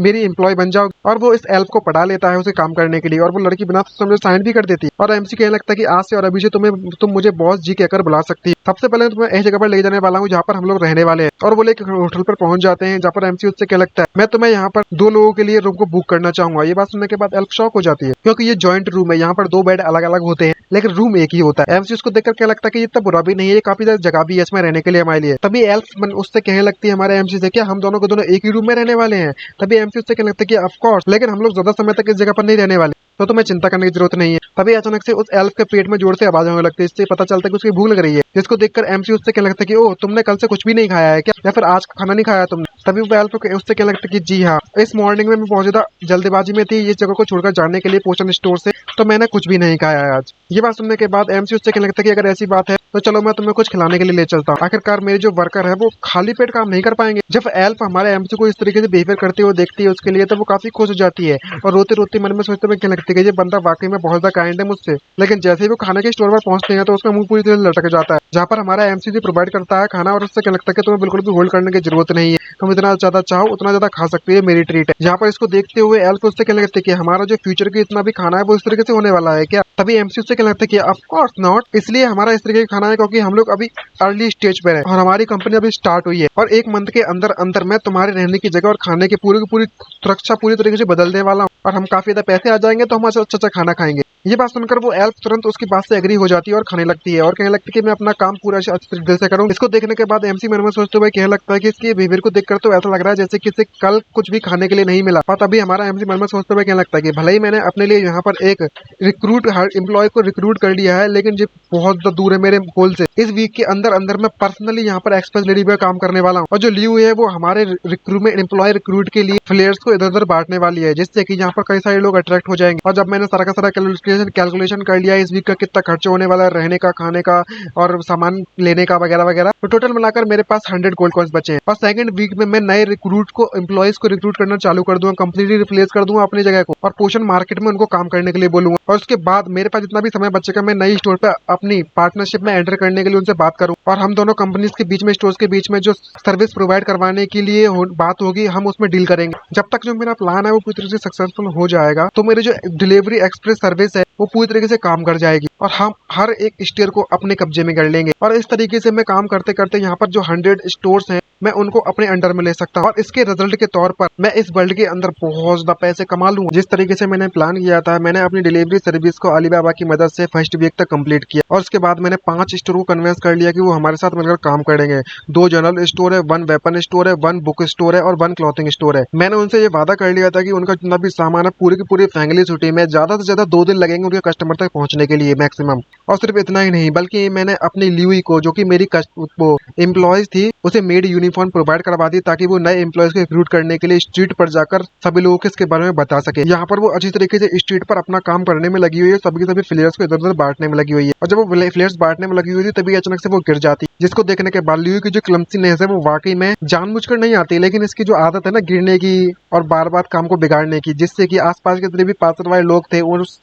मेरी एम्प्लॉय बन जाओ। और वो इस एल्फ को पढ़ा लेता है उसे काम करने के लिए और वो लड़की बिना समझे साइन भी कर देती है। और एमसी कहने लगता है कि आज से और अभी से तुम मुझे बॉस जी कहकर बुला सकती है। सबसे पहले तुम्हें ऐसी जगह पर ले जाने वाला हूँ जहाँ पर हम लोग रहने वाले हैं। और वो एक होटल पर पहुंच जाते हैं जहाँ पर एमसी उससे क्या लगता है मैं तुम्हें यहाँ पर 2 लोगों के लिए रूम को बुक करना चाहूंगा। ये बात सुनने के बाद एल्फ शॉक हो जाती है, क्योंकि ये जॉइंट रूम है, यहाँ पर 2 बेड अलग अलग होते हैं लेकिन रूम एक ही होता है। एमसी उसको देखकर क्या लगता है कि ये इतना बुरा भी नहीं है, ये काफी ज्यादा जगह भी है इसमें रहने के लिए हमारे लिए। तभी एल्फ उससे कहने लगती है हमारे एमसी से, क्या हम दोनों को दोनों एक ही रूम में रहने वाले हैं? तभी एमसी उससे कहने लगता है कि ऑफ कोर्स, लेकिन हम लोग ज्यादा समय तक इस जगह पर नहीं रहने वाले, तो तुम्हें चिंता करने की जरूरत नहीं है। तभी अचानक से उस एल्फ के पेट में जोर से आवाज होने लगती है, इससे पता चलता है कि उसकी भूख लग रही है, जिसको देखकर एमसी उससे कहने लगता है कि ओह तुमने कल से कुछ भी नहीं खाया है क्या, या फिर आज खाना नहीं खाया तुमने? तभी वो एल्फ उससे कहने लगता है कि जी हाँ, इस मॉर्निंग में मैं बहुत ज्यादा जल्दबाजी में थी इस जगह को छोड़कर जाने के लिए पोषण स्टोर से, तो मैंने कुछ भी नहीं खाया है आज। ये बात सुनने के बाद एमसी उससे कहने लगता है कि अगर ऐसी बात है तो चलो मैं तुम्हें कुछ खिलाने के लिए ले चलता हूँ। आखिरकार मेरे जो वर्कर है वो खाली पेट काम नहीं कर पाएंगे। जब एल्फ हमारे एमसी को इस तरीके से बिहेवियर करते हुए देखती है उसके लिए, तो वो काफी खुश हो जाती है और रोते रोते मन में सोचते हुए कहने लगती है कि ये बंदा वाकई में बहुत ज्यादा काइंड है मुझसे। लेकिन जैसे ही वो खाने के स्टोर पर पहुंचते हैं तो उसका मुंह पूरी तरह लटक जाता है, जहाँ पर हमारा एमसी जी प्रोवाइड करता है खाना और उससे क्या लगता है कि तुम्हें बिल्कुल भी होल्ड करने की जरूरत नहीं है, तुम इतना ज्यादा चाहो उतना ज्यादा खा सकती है, मेरी ट्रीट है। जहाँ पर इसको देखते हुए एल्फ उससे कहने लगते हैं कि हमारा जो फ्यूचर के इतना भी खाना है वो इस तरीके से होने वाला है क्या? तभी एमसी उससे कहने लगता है कि ऑफ कोर्स नॉट, इसलिए हमारा इस तरीके का खाना है क्योंकि हम लोग अभी अर्ली स्टेज पर है और हमारी कंपनी अभी स्टार्ट हुई है और 1 मंथ के अंदर अंदर मैं तुम्हारे रहने की जगह और खाने की पूरी सुरक्षा पूरी तरीके से बदल देने वाला हूँ और हम काफी ज्यादा पैसे आ जाएंगे तो हम अच्छा अच्छा खाना खाएंगे। ये बात सुनकर वो एल्फ तुरंत उसकी बात से एग्री हो जाती है और खाने लगती है और कहने लगती है कि मैं अपना काम पूरा अच्छे दिल से करूँ। इसको देखने के बाद एमसी मन में सोचते हुए कहने लगता है कि इसकी बिहेवियर को देखकर तो ऐसा लग रहा है जैसे कि इसे कल कुछ भी खाने के लिए नहीं मिला। और तभी हमारा एमसी मन में सोचते हुए कहने लगता है कि भले ही मैंने अपने लिए यहाँ पर एक एम्प्लॉय को रिक्रूट कर लिया है, लेकिन ये बहुत ज्यादा दूर है मेरे गोल से। इस वीक के अंदर अंदर मैं पर्सनली यहाँ पर एक्सप्रेस लेडी पे काम करने वाला हूँ और जो लीव है वो हमारे रिक्रूटमेंट एम्प्लॉय रिक्रूट के लिए फ्लेयर्स को इधर उधर बांटने वाली है, जिससे कि यहाँ पर कई सारे लोग अट्रैक्ट हो जाएंगे। और जब मैंने सारा का सारा कैलकुलेशन कर लिया इस वीक का कितना खर्च होने वाला है, रहने का, खाने का और सामान लेने का वगैरह वगैरह, तो टोटल मिलाकर मेरे पास 100 गोल्ड कॉइंस बचे हैं। और सेकंड वीक में मैं नए एम्प्लॉयज को रिक्रूट करना चालू कर दूंगा, कंप्लीटली रिप्लेस कर दूंगा अपनी जगह को और पोषण मार्केट में उनको काम करने के लिए बोलूंगा। और उसके बाद मेरे पास जितना भी समय बचेगा मैं नई स्टोर पे अपनी पार्टनरशिप में एंटर करने के लिए उनसे बात करूं और हम दोनों कंपनीज के बीच में, स्टोर्स के बीच में जो सर्विस प्रोवाइड करवाने के लिए बात होगी हम उसमें डील करेंगे। जब तक जो मेरा प्लान है वो पूरी तरह से सक्सेसफुल हो जाएगा तो मेरी जो डिलीवरी एक्सप्रेस सर्विस है वो पूरी तरीके से काम कर जाएगी और हम हर एक स्टोर को अपने कब्जे में कर लेंगे। और इस तरीके से मैं काम करते करते यहाँ पर जो 100 स्टोर्स हैं मैं उनको अपने अंडर में ले सकता हूँ और इसके रिजल्ट के तौर पर मैं इस वर्ल्ड के अंदर बहुत ज्यादा पैसे कमा लूँ। जिस तरीके से मैंने प्लान किया था, मैंने अपनी डिलीवरी सर्विस को अलीबाबा की मदद से फर्स्ट वीक तक कंप्लीट किया और उसके बाद मैंने 5 स्टोर को कन्विंस कर लिया कि वो हमारे साथ मिलकर काम करेंगे। 2 जनरल स्टोर है, 1 वेपन स्टोर है, 1 बुक स्टोर है और 1 क्लॉथिंग स्टोर है। मैंने उनसे ये वादा कर लिया था कि उनका जितना भी सामान है पूरी की पूरी फैमिली छुट्टी में ज्यादा से ज्यादा 2 दिन लगेंगे उनके कस्टमर तक पहुंचने के लिए मैक्सिमम। और सिर्फ इतना ही नहीं बल्कि मैंने अपनी ल्यूई को, जो कि मेरी एम्प्लॉयज थी, उसे मेड यूनिफॉर्म प्रोवाइड करवा दी ताकि वो नए एम्प्लॉयज को रिक्रूट करने के लिए स्ट्रीट पर जाकर सभी लोगों को इसके बारे में बता सके। यहाँ पर वो अच्छी तरीके से स्ट्रीट पर अपना काम करने में लगी हुई है, सभी के सभी फ्लेयर्स को इधर उधर बांटने में लगी हुई है। और जब वो फ्लेयर्स बांटने में लगी हुई थी तभी अचानक से वो गिर जाती जिसको देखने के बाद लियू की जो क्लमसीनेस है वो वाकई में जानबूझकर नहीं आती, लेकिन इसकी जो आदत है ना गिरने की और बार बार काम को बिगाड़ने की, जिससे कि आसपास के जितने भी पासर वाले लोग थे वो उस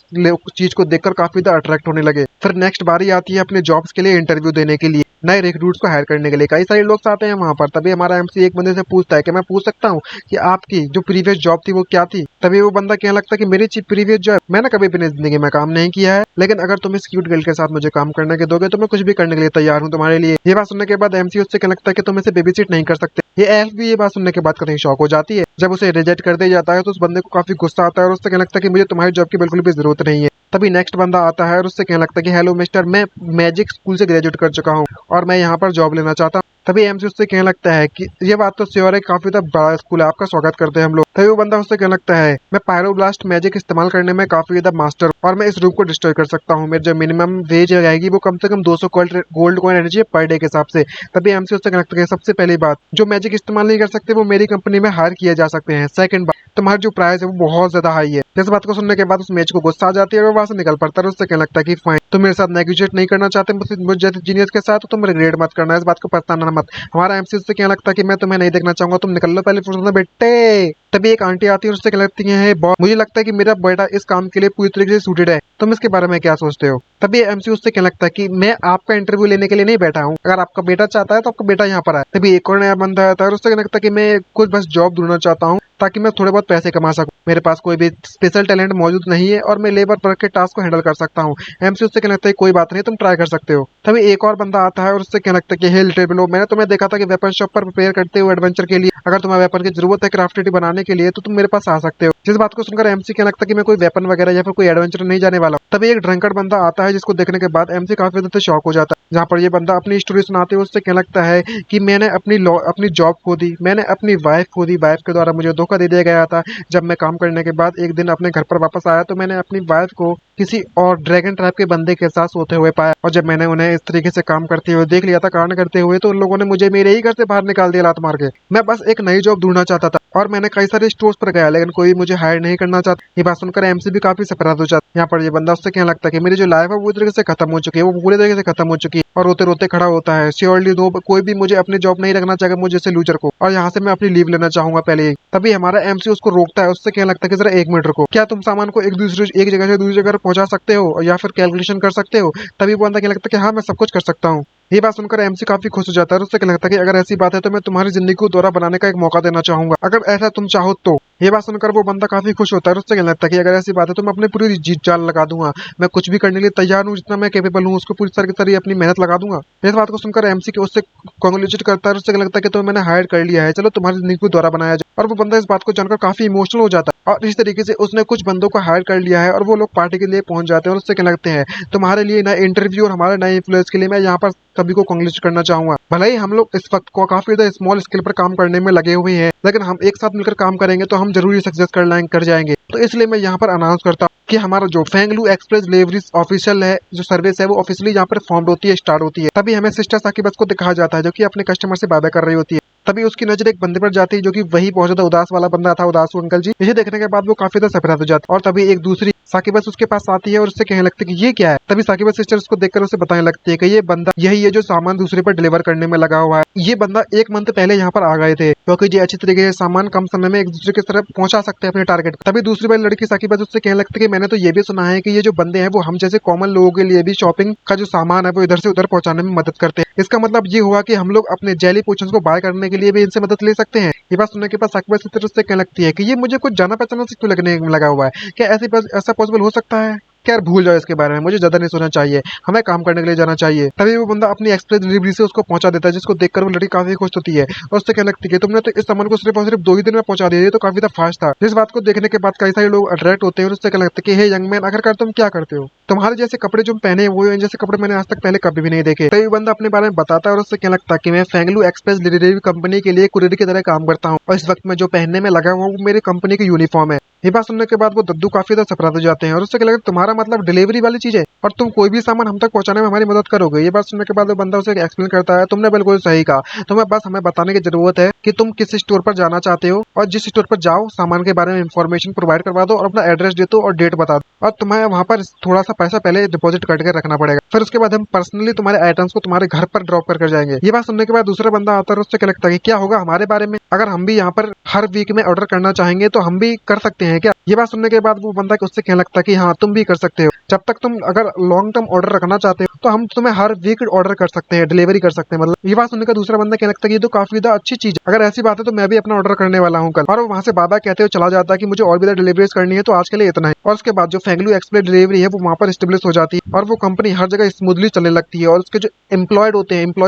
चीज को देखकर काफी ज्यादा अट्रैक्ट होने लगे। फिर नेक्स्ट बारी आती है अपने जॉब्स के लिए इंटरव्यू देने के लिए, नए रिक्रूट्स को हायर करने के लिए। कई सारे लोग आते हैं वहां पर। तभी हमारा एमसी एक बंदे से पूछता है कि मैं पूछ सकता हूँ कि आपकी जो प्रीवियस जॉब थी वो क्या थी। तभी वो बंदा कहने लगता है कि मेरी प्रीवियस जॉब मैंने कभी अपनी जिंदगी में काम नहीं किया है, लेकिन अगर तुम इस क्यूट गर्ल के साथ मुझे काम करने के दोगे तो मैं कुछ भी करने के लिए तैयार हूँ तुम्हारे लिए। ये बात सुनने के बाद एमसी उससे कहने लगता है कि तुम इसे बेबीसिट नहीं कर सकते। ये एल्फ भी ये बात सुनने के बाद कहीं शॉक हो जाती है। जब उसे रिजेक्ट कर दिया जाता है तो उस बंदे को काफी गुस्सा आता है और उससे कहने लगता है कि मुझे तुम्हारी जॉब की बिल्कुल भी जरूरत नहीं है। तभी नेक्स्ट बंदा आता है और उससे कहने लगता है कि हेलो मिस्टर, मैं मैजिक स्कूल से ग्रेजुएट कर चुका हूँ और मैं यहाँ पर जॉब लेना चाहता हूँ। तभी एमसी उससे कहने लगता है कि ये बात तो श्योर है, काफी बड़ा स्कूल है, आपका स्वागत करते हैं हम लोग। तभी वो बंदा उससे कहने लगता है मैं पायरोब्लास्ट मैजिक इस्तेमाल करने में काफी ज्यादा मास्टर हूं और मैं इस रूम को डिस्ट्रॉय कर सकता हूँ। मेरी जो मिनिमम वेज रहेगी वो कम से कम 200 गोल्ड कॉइन रहनी चाहिए पर डे के हिसाब से। तभी एमसी उससे कहने लगता है सबसे पहली बात, जो मैजिक इस्तेमाल नहीं कर सकते वो मेरी कंपनी में हायर किए जा सकते हैं। सेकंड बात, तुम्हारी जो प्राइस है वो बहुत ज्यादा हाई है। इस बात को सुनने के बाद उस मैच को गुस्सा आ जाती है और वो वहां से निकल पड़ता है। उससे कहने लगता है कि फाइन, तुम मेरे साथ नेगोशिएट नहीं करना चाहते मुझ जैसे जीनियस के साथ, तो तुम रिग्रेट मत करना, इस बात को पछताना मत। हमारा एमसी उससे कहने लगता है कि मैं तुम्हें नहीं देखना चाहूंगा, तुम निकल लो पहले फुर्सत में बेटे। तभी एक आंटी आती है और उससे कहने लगती है बॉस, मुझे लगता है कि मेरा बेटा इस काम के लिए पूरी तरीके से सूटेड है, तुम इसके बारे में क्या सोचते हो। तभी एमसी उससे कहने लगता है कि मैं आपका इंटरव्यू लेने के लिए नहीं बैठा हूँ, अगर आपका बेटा चाहता है तो आपका बेटा यहाँ पर आए। तभी एक और नया बंदा आता है और उससे कहने लगता है कि मैं कुछ बस जॉब ढूंढना चाहता हूँ ताकि मैं थोड़े बहुत पैसे कमा सकूं। मेरे पास कोई भी स्पेशल टैलेंट मौजूद नहीं है और मैं लेबर वर्क के टास्क को हैंडल कर सकता हूँ। एमसी उससे कहने लगता है कोई बात नहीं, तुम ट्राई कर सकते हो। तभी एक और बंदा आता है और उससे कहने लगता है कि हे लिटिल बिलो, मैंने तुम्हें देखा था कि वेपन शॉप पर प्रिपेयर करते हो एडवेंचर के लिए, अगर तुम्हें वेपन की जरूरत है क्राफ्टेड बनाने के लिए तो तुम मेरे पास आ सकते हो। जिस बात को सुनकर एमसी कहने लगता है कि मैं कोई वेपन वगैरह या फिर कोई एडवेंचर नहीं जाने वाला। तभी एक ड्रंकर्ड बंदा आता है जिसको देखने के बाद एमसी काफी ज्यादा शॉक हो जाता है। जहाँ पर ये बंदा अपनी स्टोरी सुनाते हुए उससे कहने लगता है कि मैंने अपनी जॉब खो दी, मैंने अपनी वाइफ खो दी, वाइफ के द्वारा मुझे धोखा दे दिया गया था। जब मैं काम करने के बाद एक दिन अपने घर पर वापस आया तो मैंने अपनी वाइफ को किसी और ड्रैगन ट्राइब के बंदे के साथ सोते हुए पाया, और जब मैंने उन्हें इस तरीके से काम करते हुए देख लिया था, कांड करते हुए, तो उन लोगों ने मुझे मेरे ही घर से बाहर निकाल दिया लात मार के। मैं बस एक नई जॉब ढूंढना चाहता था और मैंने कई सारे स्टोर्स पर गया लेकिन कोई मुझे हायर नहीं करना चाहता। ये बात सुनकर एमसी भी काफी सरप्राइज हो जाता है। यहाँ पर ये बंदा उससे कहने लगता है कि मेरी जो लाइफ है वो तरीके से खत्म हो चुकी है, वो पूरे तरीके से खत्म हो चुकी है, और रोते रोते खड़ा होता है। श्योरली दो कोई भी मुझे अपनी जॉब नहीं रखना चाहेगा मुझे जैसे लूजर को, और यहाँ से मैं अपनी लीव लेना चाहूंगा पहले ही। तभी हमारा एमसी उसको रोकता है, उससे कहने लगता है कि जरा एक मिनट रुको, क्या तुम सामान को एक जगह से दूसरी जगह पहुंचा सकते हो या फिर कैलकुलेशन कर सकते हो। तभी वो बंदा कहने लगता है कि हाँ मैं सब कुछ कर सकता हूँ। ये बात सुनकर एमसी काफी खुश हो जाता है और उससे कहने लगता है कि अगर ऐसी बात है तो मैं तुम्हारी जिंदगी को दोबारा बनाने का एक मौका देना चाहूंगा, अगर ऐसा तुम चाहो तो। ये बात सुनकर वो बंदा काफी खुश होता है और उससे कहने लगता है कि अगर ऐसी बात है तो मैं अपनी पूरी जीत जान लगा दूंगा, मैं कुछ भी करने के लिए तैयार हूँ, जितना मैं कैपेबल हूँ उसको पूरी तरह की तरह अपनी मेहनत लगा दूंगा। इस बात को सुनकर एमसी के उससे कांग्रेचुलेट करता है और उससे कहने लगता है कि तो मैंने हायर कर लिया है, चलो तुम्हारी जिंदगी को दोबारा बनाया जाए। और वो बंदा इस बात को जानकर काफी इमोशनल हो जाता है और इस तरीके से उसने कुछ बंदों को हायर कर लिया है और वो लोग पार्टी के लिए पहुंच जाते हैं और उससे कहने लगते हैं तुम्हारे लिए नए इंटरव्यू और हमारे नए इन्फ्लुएंस के लिए मैं यहाँ पर सभी को कांग्रेचुलेट करना चाहूंगा। भले ही हम लोग इस वक्त को काफी ज्यादा स्मॉल स्केल पर काम करने में लगे हुए हैं, लेकिन हम एक साथ मिलकर काम करेंगे तो हम जरूर सक्सेस कर जाएंगे। तो इसलिए मैं यहाँ पर अनाउंस करता हूँ कि हमारा जो फेंगलू एक्सप्रेस डिलीवरीज ऑफिशियल है, जो सर्विस है वो ऑफिशियली यहाँ पर फॉर्म होती है, स्टार्ट होती है। तभी हमें सिस्टर साकिबा को दिखाया जाता है जो कि अपने कस्टमर से बाय बाय कर रही होती है। तभी उसकी नजर एक बंदे पर जाती है जो कि वही बहुत ज्यादा उदास वाला बंदा था, उदासू अंकल जी। इसे देखने के बाद वो काफी ज्यादा सरप्राइज हो जाता है और तभी एक दूसरी साकिबा उसके पास आती है और उससे कहने लगती है कि ये क्या है। तभी साकिबा सिस्टर उसको देखकर उसे बताने लगती है कि ये बंदा यही है जो सामान दूसरे पर डिलीवर करने में लगा हुआ है। ये बंदा 1 मंथ पहले यहाँ पर आ गए थे क्योंकि ये अच्छी तरीके से सामान कम समय में एक दूसरे की तरफ पहुंचा सकते हैं अपने टारगेट। तभी दूसरी बार लड़की साकिबा उससे कहने लगती है कि मैंने तो ये भी सुना है कि ये जो बंदे हैं वो हम जैसे कॉमन लोगों के लिए भी शॉपिंग का जो सामान है वो इधर से उधर पहुंचाने में मदद करते हैं। इसका मतलब ये हुआ कि हम लोग अपने जेली पोशंस को बाय करने के लिए भी इनसे मदद ले सकते हैं। ये बात सुनने के बाद साकिबा सिस्टर उससे कहने लगती है कि ये मुझे कुछ जाना पहचाना से क्यों लगने लगा हुआ है, क्या ऐसा पॉसिबल हो सकता है। खैर भूल जाओ इसके बारे में, मुझे ज्यादा नहीं सोचना चाहिए, हमें काम करने के लिए जाना चाहिए। तभी वो बंदा अपनी एक्सप्रेस डिलीवरी से उसको पहुंचा देता है, जिसको देखकर वो लड़की काफी खुश होती है और उससे कहने लगती है तुमने तो इस सामान को सिर्फ और सिर्फ 2 ही दिन में पहुंचा दिया, ये तो काफी फास्ट था। जिस बात को देखने के बाद कई सारे लोग अट्रैक्ट होते हैं और उससे कहने लगते हैं कि हे यंग मैन, आखिरकार तुम क्या करते हो, तुम्हारे जैसे कपड़े जो पहने वो जैसे कपड़े मैंने आज तक पहले कभी भी नहीं देखे। तभी बंदा अपने बारे में बताता है और उससे कहने लगता है कि मैं फेंगलू एक्सप्रेस डिलीवरी कंपनी के लिए कुरियर की तरह काम करता हूँ और इस वक्त में जो पहनने में लगा हुआ वो मेरी कंपनी की यूनिफॉर्म है। ये बात सुनने के बाद वो दद्दू काफी ज्यादा सरप्राइज हो जाते हैं और उससे कहने लगता है तुम्हारा मतलब डिलीवरी वाली चीज है और तुम कोई भी सामान हम तक पहुंचाने में हमारी मदद करोगे। ये बात सुनने के बाद वो बंदा उसे एक्सप्लेन करता है तुमने बिल्कुल सही कहा, तुम्हें बस हमें बताने की जरूरत है कि तुम किस स्टोर पर जाना चाहते हो और जिस स्टोर पर जाओ सामान के बारे में इंफॉर्मेशन प्रोवाइड करवा दो और अपना एड्रेस दे दो और डेट बता दो और तुम्हें वहाँ पर थोड़ा सा पैसा पहले डिपॉजिट करके रखना पड़ेगा, फिर उसके बाद हम पर्सनली तुम्हारे आइटम्स को तुम्हारे घर पर ड्रॉप कर जाएंगे। ये बात सुनने के बाद दूसरा बंदा आता है, उससे क्या लगता है कि क्या होगा हमारे बारे में, अगर हम भी यहाँ पर हर वीक में ऑर्डर करना चाहेंगे तो हम भी कर सकते हैं क्या। ये बात सुनने के बाद वो बंदा उससे कहने लगता है कि हाँ तुम भी कर सकते हो, जब तक तुम अगर लॉन्ग टर्म ऑर्डर रखना चाहते हो तो हम तुम्हें हर वीक ऑर्डर कर सकते हैं, डिलीवरी कर सकते हैं। मतलब ये बात सुनने का दूसरा बंदा कहने लगता है कि ये तो काफी ज्यादा अच्छी चीज है, अगर ऐसी बात है तो मैं भी अपना ऑर्डर करने वाला हूँ कल। और वो वहाँ से बाबा कहते हुए चला जाता है कि मुझे और भी डिलीवरीज करनी है, तो आज के लिए इतना है। और उसके बाद जो फेंगलू एक्सप्रेस डिलीवरी है वो वहाँ पर स्टेब्लिश हो जाती है और वो कंपनी हर जगह स्मूथली चलने लगती है, और उसके जो एम्प्लॉयज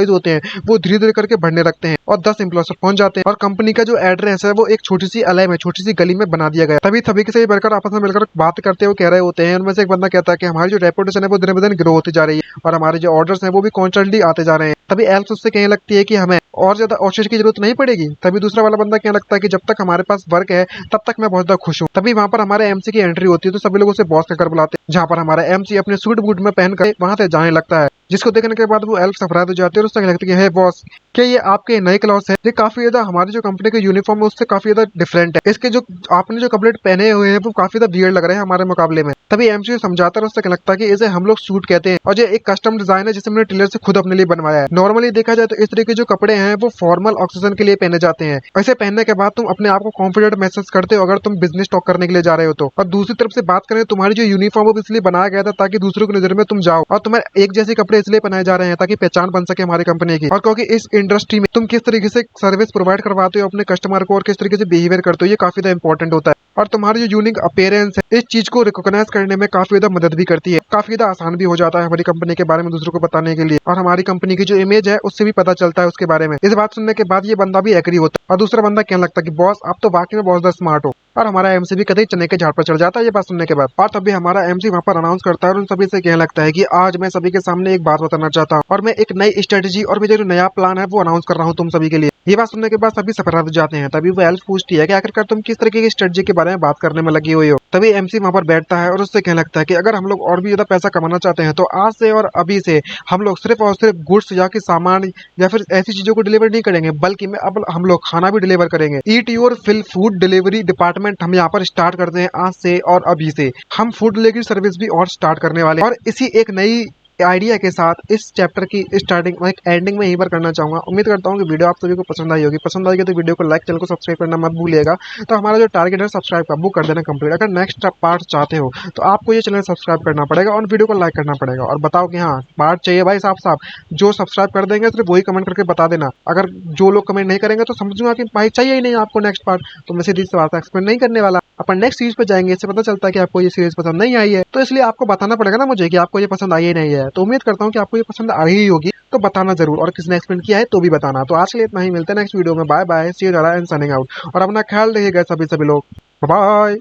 होते हैं वो धीरे धीरे करके बढ़ने लगते हैं और 10 एम्प्लॉयज तक पहुंच जाते हैं। और कंपनी का जो एड्रेस है वो एक छोटी सी अलय में, छोटी सी गली में बना दिया गया। तभी सभी के सभी वर्कर आपस में मिलकर बात करते हुए कह रहे होते हैं। उनमें से एक बंदा कहता है कि हमारी जो रेपुटेशन है वो दिन ब दिन ग्रो होती जा रही है और हमारे जो ऑर्डर्स हैं वो भी कॉन्स्टेंटली आते जा रहे हैं। तभी एल्स उससे कहने लगती है कि हमें और ज्यादा कोशिश की जरूरत नहीं पड़ेगी। तभी दूसरा वाला बंदा कहने लगता है कि जब तक हमारे पास वर्क है तब तक मैं बहुत ज्यादा खुश हूँ। तभी वहाँ पर हमारे एमसी की एंट्री होती है, तो सभी लोग उसे बॉस कहकर बुलाते हैं, जहाँ पर हमारा एमसी अपने सूट बूट में पहनकर वहां से जाने लगता है, जिसको देखने के बाद वो एल्फ सफराद हो जाती है और उससे कहने लगती है, हे बॉस, क्या ये आपके नए क्लॉथ्स है? ये काफी ज्यादा हमारी जो कंपनी के यूनिफॉर्म है उससे काफी ज्यादा डिफरेंट है, इसके जो आपने जो कपड़े पहने हुए हैं वो काफी ज्यादा वियर्ड लग रहे हैं हमारे मुकाबले में। तभी एमसी समझाता है, उससे कहने लगता है कि इसे हम लोग सूट कहते हैं और ये एक कस्टम डिजाइन है जिसे हमने टेलर से खुद अपने लिए बनवाया है। नॉर्मली देखा जाए तो इस तरह के जो कपड़े हैं वो फॉर्मल ऑक्सीजन के लिए पहने जाते हैं, ऐसे पहनने के बाद तुम अपने आप को कॉन्फिडेंट महसूस करते हो अगर तुम बिजनेस टॉक करने के लिए जा रहे हो तो। और दूसरी तरफ से बात करें, तुम्हारी जो यूनिफॉर्म है इसलिए बनाया गया था ताकि दूसरों की नजर में तुम जाओ, और तुम्हारे एक जैसे कपड़े इसलिए पहनाए जा रहे हैं ताकि पहचान बन सके हमारी कंपनी की, और क्योंकि इस इंडस्ट्री में तुम किस तरीके से सर्विस प्रोवाइड करवाते हो अपने कस्टमर को और किस तरीके से बिहेवियर करते हो ये काफी ज्यादा इंपॉर्टेंट होता है। और तुम्हारी जो यूनिक अपीयरेंस है इस चीज को रिकॉग्नाइज करने में काफी ज्यादा मदद भी करती है, काफी ज्यादा आसान भी हो जाता है हमारी कंपनी के बारे में दूसरों को बताने के लिए, और हमारी कंपनी की जो इमेज है उससे भी पता चलता है उसके बारे में। इस बात सुनने के बाद ये बंदा भी एग्री होता है और दूसरा बंदा कहने लगता है कि बॉस आप तो वाकई में बहुत ज्यादा स्मार्ट हो, और हमारा एमसी भी कभी चने के झाड़ पर चढ़ जाता है ये बात सुनने के बाद। और तभी हमारा एमसी वहाँ पर अनाउंस करता है और उन सभी से कहने लगता है कि आज मैं सभी के सामने एक बात बताना चाहता हूँ और मैं एक नई स्ट्रेटेजी और मेरा जो नया प्लान है वो अनाउंस कर रहा हूँ तुम सभी के लिए। ये बात सुनने के बाद सभी सफराद जाते हैं। तभी वो एल्फ पूछती है कि आखिरकार तुम किस तरीके की स्ट्रेटजी के बारे में बात करने में लगी हुई हो। तभी एमसी वहाँ पर बैठता है और उससे कहने लगता है कि अगर हम लोग और भी ज्यादा पैसा कमाना चाहते हैं तो आज से और अभी से हम लोग सिर्फ और सिर्फ गुड्स या कि सामान या फिर ऐसी चीजों को डिलीवर नहीं करेंगे, बल्कि में अब हम लोग खाना भी डिलीवर करेंगे। Eat your fill food delivery department हम यहाँ पर स्टार्ट करते हैं आज से, और अभी से हम फूड डिलीवरी सर्विस भी और स्टार्ट करने वाले हैं। और इसी एक नई आइडिया के साथ इस चैप्टर की स्टार्टिंग मैं एंडिंग में यहीं पर करना चाहूंगा। उम्मीद करता हूँ कि वीडियो आप सभी को पसंद आई होगी। पसंद आएगी तो वीडियो को लाइक, चैनल को सब्सक्राइब करना मत भूलिएगा। तो हमारा जो टारगेट है सब्सक्राइब का वो कर देना कंप्लीट। अगर नेक्स्ट पार्ट चाहते हो तो आपको ये चैनल सब्सक्राइब करना पड़ेगा और वीडियो को लाइक करना पड़ेगा, और बताओ कि हाँ पार्ट चाहिए भाई साफ साफ। जो सब्सक्राइब कर देंगे सिर्फ वही कमेंट करके बता देना। अगर जो लोग कमेंट नहीं करेंगे तो समझूंगा कि भाई चाहिए ही नहीं आपको नेक्स्ट पार्ट, तो मैं सीधी सी बात एक्सप्लेन नहीं करने वाला। अपन नेक्स्ट सीरीज पे जाएंगे, इससे पता चलता है कि आपको ये सीरीज पसंद नहीं आई है, तो इसलिए आपको बताना पड़ेगा ना मुझे कि आपको ये पसंद आई ही नहीं है। तो उम्मीद करता हूँ कि आपको ये पसंद आई ही होगी, तो बताना जरूर, और किसने एक्सप्लेन किया है तो भी बताना। तो आज के लिए इतना ही, मिलते हैं नेक्स्ट वीडियो में। Bye bye, see you and signing out, और अपना ख्याल रखिएगा सभी लोग। बाय।